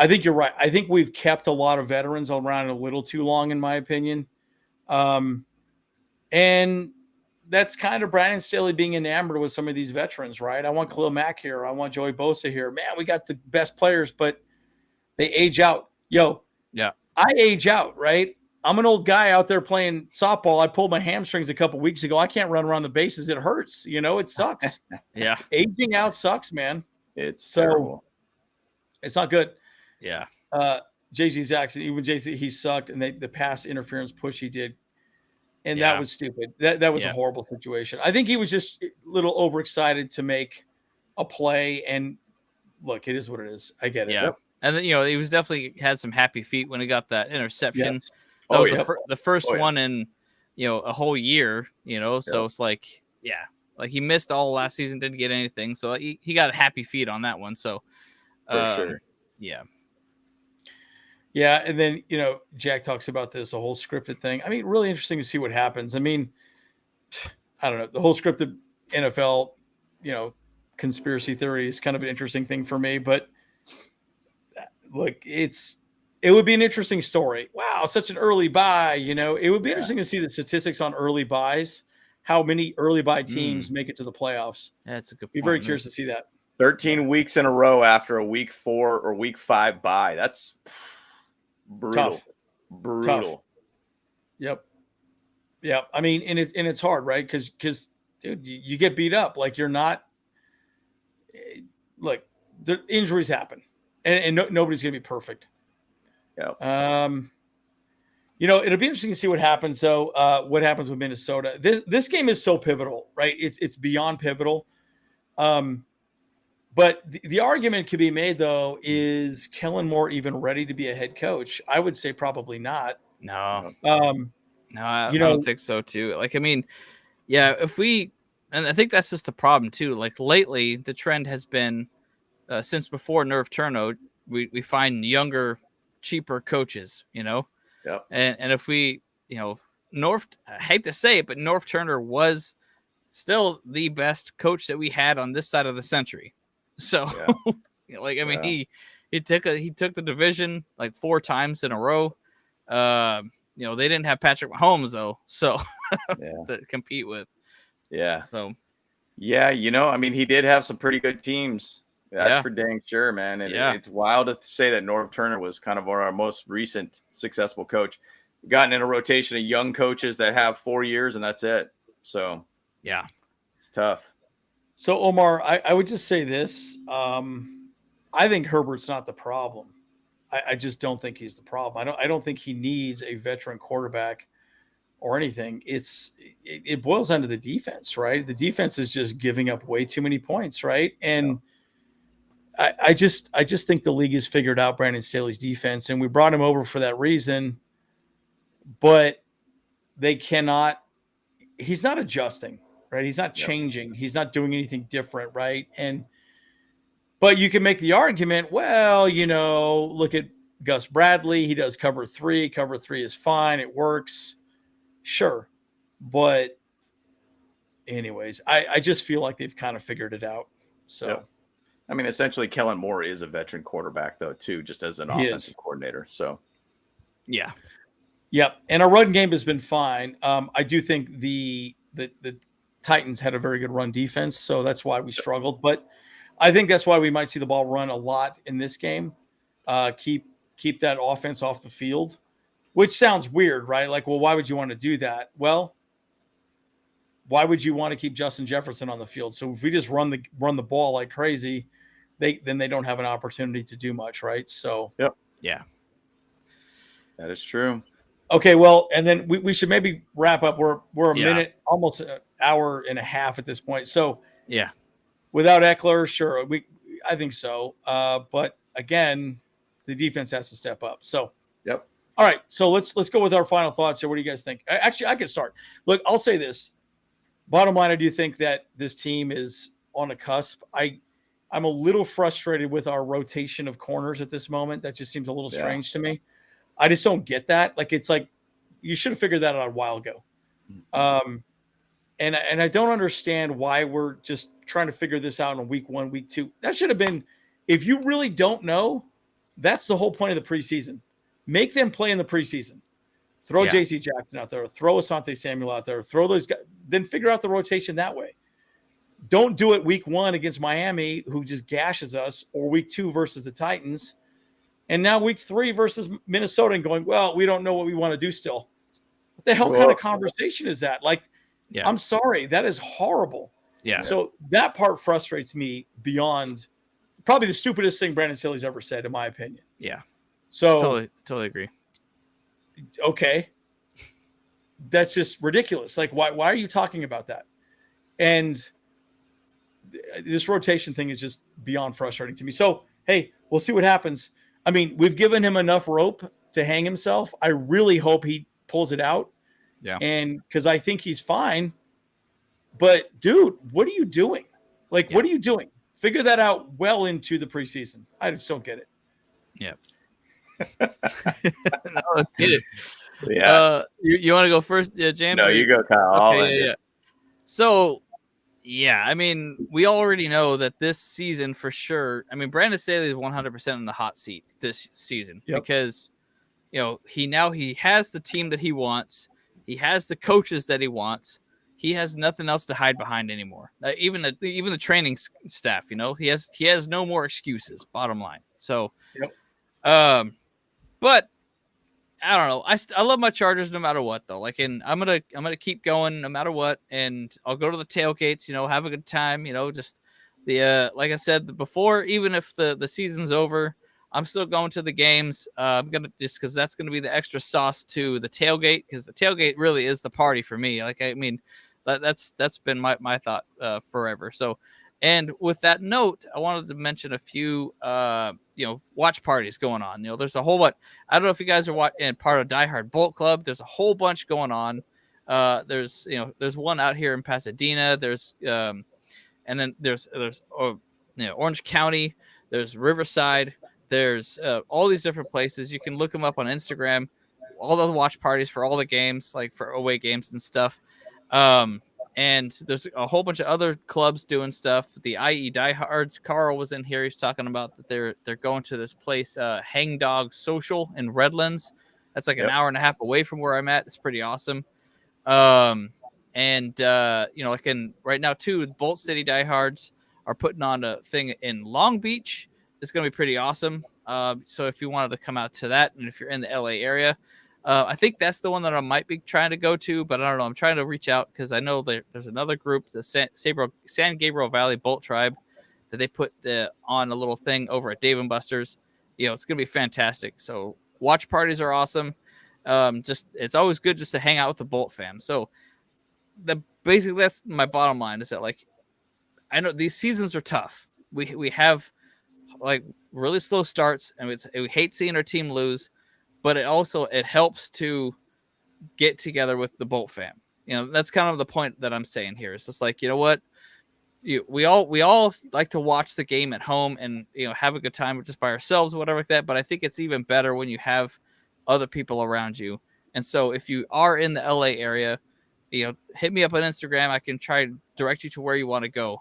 think you're right. I think we've kept a lot of veterans around a little too long, in my opinion. And that's kind of Brandon Staley being enamored with some of these veterans, right? I want Khalil Mack here. I want Joey Bosa here. Man, we got the best players, but they age out. I age out, right? I'm an old guy out there playing softball. I pulled my hamstrings a couple weeks ago. I can't run around the bases. It hurts. You know, it sucks. Yeah. Aging out sucks, man. It's terrible. It's not good. Yeah. J.C. Jackson, even J.C., he sucked. And the pass interference push he did. And that was stupid. That was a horrible situation. I think he was just a little overexcited to make a play. And look, it is what it is. I get it. Yeah. And then, he was definitely had some happy feet when he got that interception. Yes. That was the first one in, a whole year, so it's like, like he missed all last season, didn't get anything. So he got happy feet on that one. So, for sure. Yeah. Yeah. And then, Jack talks about this, the whole scripted thing. I mean, really interesting to see what happens. I mean, I don't know. The whole scripted NFL, conspiracy theory is kind of an interesting thing for me, but look, it would be an interesting story. Wow, such an early buy. It would be interesting to see the statistics on early buys, how many early buy teams make it to the playoffs. That's a good point. Be very curious to see that. 13 weeks in a row after a week 4 or week 5 bye. That's brutal. Tough. Brutal. Tough. Yep. I mean, and it's hard, right? Because dude, you get beat up. Like you're not. Look, the injuries happen. And nobody's going to be perfect. Yeah. It'll be interesting to see what happens. So, what happens with Minnesota? This game is so pivotal, right? It's beyond pivotal. But the argument could be made though: is Kellen Moore even ready to be a head coach? I would say probably not. No. No, I don't think so too. Like, I mean, if we And I think that's just the problem too. Like lately, the trend has been since before Nerf Turno, we find younger, cheaper coaches, Yep. And if we, North, I hate to say it, but North Turner was still the best coach that we had on this side of the century. So, he took the division like 4 times in a row. They didn't have Patrick Mahomes though, so to compete with. Yeah. So, yeah, he did have some pretty good teams. That's for dang sure, man. And it's wild to say that Norv Turner was kind of our most recent successful coach. Gotten in a rotation of young coaches that have 4 years, and that's it. So, yeah, it's tough. So, Omar, I would just say this. I think Herbert's not the problem. I just don't think he's the problem. I don't think he needs a veteran quarterback or anything. It boils down to the defense, right? The defense is just giving up way too many points, right? And I just think the league has figured out Brandon Staley's defense, and we brought him over for that reason. But they cannot. He's not adjusting, right? He's not changing. He's not doing anything different, right? But you can make the argument, well, look at Gus Bradley. He does cover 3. Cover 3 is fine. It works. Sure. But anyways, I just feel like they've kind of figured it out. So, essentially Kellen Moore is a veteran quarterback though, too, just as an offensive coordinator. So, yeah. Yep. And our run game has been fine. I do think the Titans had a very good run defense, so that's why we struggled. But I think that's why we might see the ball run a lot in this game. Keep that offense off the field, which sounds weird, right? Like, well, why would you want to do that? Well, why would you want to keep Justin Jefferson on the field? So if we just run the ball like crazy, then they don't have an opportunity to do much, right? So, yeah, that is true. Okay, well, and then we should maybe wrap up. We're a minute, almost an hour and a half at this point. So yeah, without Eckler, sure, I think so. But again, the defense has to step up. So all right, so let's go with our final thoughts here. What do you guys think? Actually, I can start. Look, I'll say this. Bottom line, I do think that this team is on a cusp. I'm a little frustrated with our rotation of corners at this moment. That just seems a little strange to me. I just don't get that. Like, it's like you should have figured that out a while ago. And I don't understand why we're just trying to figure this out in week 1, week 2. That should have been, if you really don't know, that's the whole point of the preseason. Make them play in the preseason. Throw J.C. Jackson out there. Throw Asante Samuel out there. Throw those guys. Then figure out the rotation that way. Don't do it week 1 against Miami, who just gashes us, or week 2 versus the Titans. And now week 3 versus Minnesota and going, well, we don't know what we want to do still. What the hell kind of conversation is that? Like, I'm sorry. That is horrible. Yeah. So that part frustrates me beyond probably the stupidest thing Brandon Staley's ever said, in my opinion. Yeah. So totally agree. Okay. That's just ridiculous. Like, why are you talking about that? And this rotation thing is just beyond frustrating to me. So, hey, we'll see what happens. I mean, we've given him enough rope to hang himself. I really hope he pulls it out. Yeah. And because I think he's fine. But, dude, what are you doing? Like, what are you doing? Figure that out well into the preseason. I just don't get it. Yeah. No, get it. Yeah. You want to go first, James? No, you go, Kyle. Okay, yeah. So, yeah, I mean, we already know that this season for sure. I mean, Brandon Staley is 100% in the hot seat this season because, he has the team that he wants. He has the coaches that he wants. He has nothing else to hide behind anymore. Even the training staff, he has no more excuses. Bottom line. So, but I don't know. I love my Chargers no matter what though. Like, and I'm gonna keep going no matter what, and I'll go to the tailgates. Have a good time. Just the like I said before, even if the season's over, I'm still going to the games. I'm gonna just because that's gonna be the extra sauce to the tailgate because the tailgate really is the party for me. Like, I mean, that's been my thought forever. So. And with that note, I wanted to mention a few, watch parties going on. There's a whole bunch. I don't know if you guys are part of Die Hard Bolt Club. There's a whole bunch going on. There's one out here in Pasadena. There's and then there's Orange County. There's Riverside. There's all these different places. You can look them up on Instagram. All the watch parties for all the games, like for away games and stuff. And there's a whole bunch of other clubs doing stuff. The IE Diehards, Carl was in here. He's talking about that they're going to this place, Hang Dog Social in Redlands. That's like an hour and a half away from where I'm at. It's pretty awesome. Like right now too, Bolt City Diehards are putting on a thing in Long Beach. It's going to be pretty awesome. So if you wanted to come out to that, and if you're in the LA area, I think that's the one that I might be trying to go to, but I don't know. I'm trying to reach out because I know there's another group, the San Gabriel Valley Bolt Tribe, that they put on a little thing over at Dave & Buster's. It's going to be fantastic. So watch parties are awesome. It's always good just to hang out with the Bolt fam. So basically that's my bottom line, is that, like, I know these seasons are tough. We have like really slow starts, and we hate seeing our team lose. But it helps to get together with the Bolt fam. That's kind of the point that I'm saying here. It's just like, you know what? We all like to watch the game at home and, have a good time just by ourselves or whatever like that. But I think it's even better when you have other people around you. And so if you are in the LA area, hit me up on Instagram. I can try to direct you to where you want to go.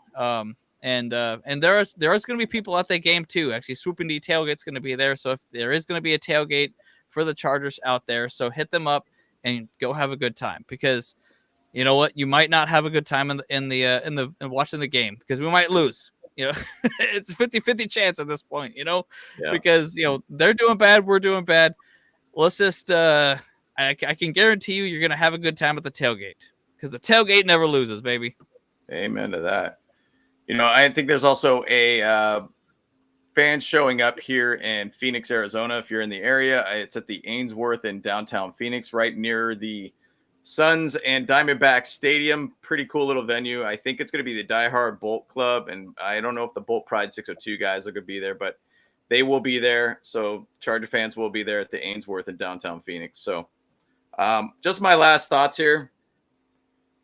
And there is going to be people at that game too. Actually, Swooping D Tailgate's going to be there. So if there is going to be a tailgate for the Chargers out there, so hit them up and go have a good time, because you know what, you might not have a good time in watching the game because we might lose. It's a 50-50 chance at this point. Because they're doing bad, we're doing bad. Let's just I can guarantee you're gonna have a good time at the tailgate, because the tailgate never loses, baby. Amen to that. I think there's also a fans showing up here in Phoenix, Arizona. If you're in the area, it's at the Ainsworth in downtown Phoenix, right near the Suns and Diamondbacks Stadium. Pretty cool little venue. I think it's going to be the Die Hard Bolt Club, and I don't know if the Bolt Pride 602 guys are going to be there, but they will be there. So Charger fans will be there at the Ainsworth in downtown Phoenix. So just my last thoughts here.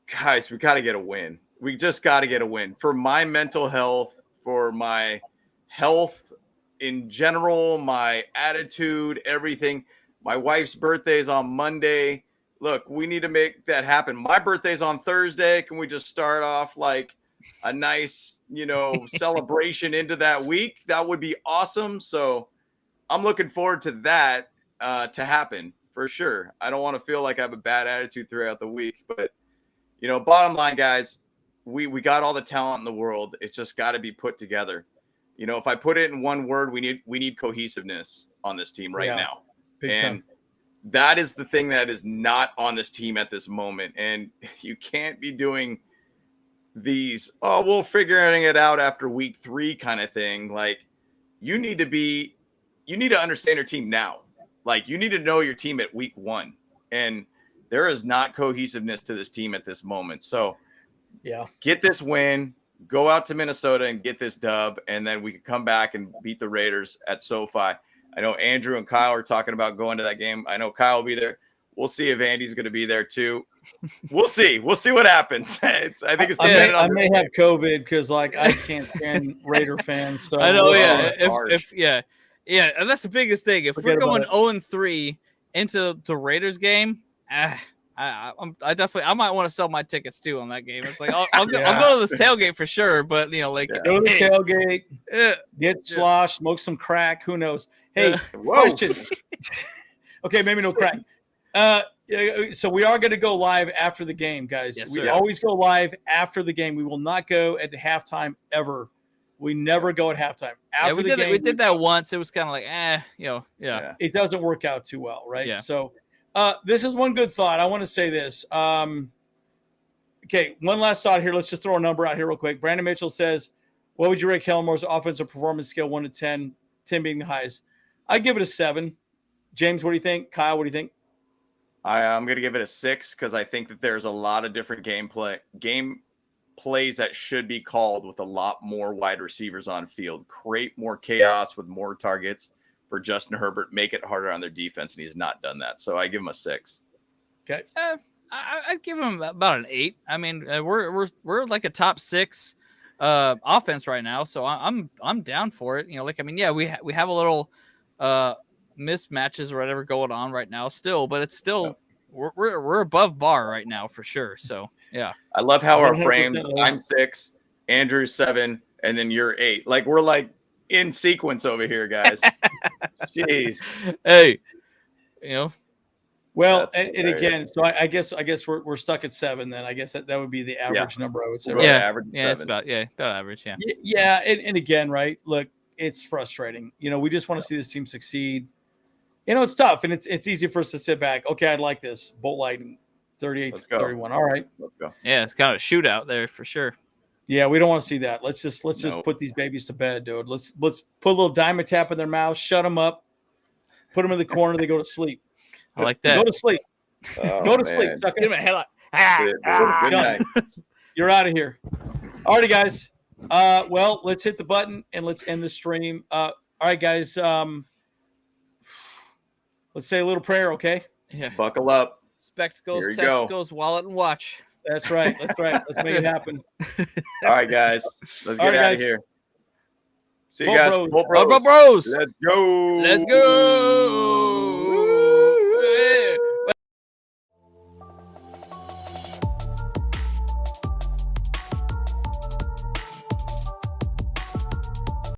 Guys, we got to get a win. We just got to get a win for my mental health, for my health in general, my attitude, everything. My wife's birthday is on Monday. Look, we need to make that happen. My birthday's on Thursday. Can we just start off like a nice, celebration into that week? That would be awesome. So I'm looking forward to that to happen for sure. I don't want to feel like I have a bad attitude throughout the week, but bottom line, guys, we got all the talent in the world. It's just got to be put together. If I put it in one word, we need cohesiveness on this team right now. And that is the thing that is not on this team at this moment. And you can't be doing these, we'll figuring it out after week 3 kind of thing. Like, you need to understand your team now. Like, you need to know your team at week 1. And there is not cohesiveness to this team at this moment. So get this win. Go out to Minnesota and get this dub, and then we can come back and beat the Raiders at SoFi. I know Andrew and Kyle are talking about going to that game. I know Kyle will be there. We'll see if Andy's going to be there too. We'll see. We'll see what happens. I think it's. I may have COVID because I can't stand Raider fans. So I know. Yeah. And that's the biggest thing. If we're going 0-3 into the Raiders game, I might want to sell my tickets too on that game. It's like I'll go to this tailgate for sure, but go to the tailgate, get sloshed, smoke some crack. Who knows? Hey, question. Okay, maybe no crack. So we are going to go live after the game, guys. Yes, we always go live after the game. We will not go at the halftime ever. We never go at halftime. After the game, we did that once. It was kind of like, It doesn't work out too well, right? Yeah. So. This is one good thought. I want to say this. Okay, one last thought here. Let's just throw a number out here real quick. Brandon Mitchell says, what would you rate Kellen Moore's offensive performance scale 1 to 10, 10 being the highest? I'd give it a 7. James, what do you think? Kyle, what do you think? I'm going to give it a 6 because I think that there's a lot of different game plays that should be called with a lot more wide receivers on field. Create more chaos with more targets for Justin Herbert, make it harder on their defense, and he's not done that. So I give him a 6. Okay. I'd give them about an 8. I mean, we're like a top 6 offense right now, so I'm down for it. We have a little mismatches or whatever going on right now still, but it's still we're above bar right now for sure. So yeah, I love how our frame. I'm 6, Andrew's 7, and then you're 8. Like we're like in sequence over here, guys. Jeez. Hey, Well, and again, so I guess we're stuck at 7. Then I guess that would be the average number. I would say. Right? Average. Yeah, it's about average. Yeah. Yeah, and again, right? Look, it's frustrating. We just want to see this team succeed. It's tough, and it's easy for us to sit back. Okay, I'd like this. Bolt Lightning, 38-31. All right, let's go. Yeah, it's kind of a shootout there for sure. Yeah, we don't want to see that. Let's just put these babies to bed, dude. Let's put a little diamond tap in their mouth, shut them up, put them in the corner, they go to sleep. I like that. Go to sleep. Go to sleep. Suck it. Give him a headlock. Good night. You're out of here. All right, guys. Well, let's hit the button and let's end the stream. All right, guys. Let's say a little prayer, okay? Yeah. Buckle up. Spectacles, testicles, wallet, and watch. That's right. Let's make it happen. All right, guys. Let's get out of here. See you guys. Bros. Let's go. Let's go.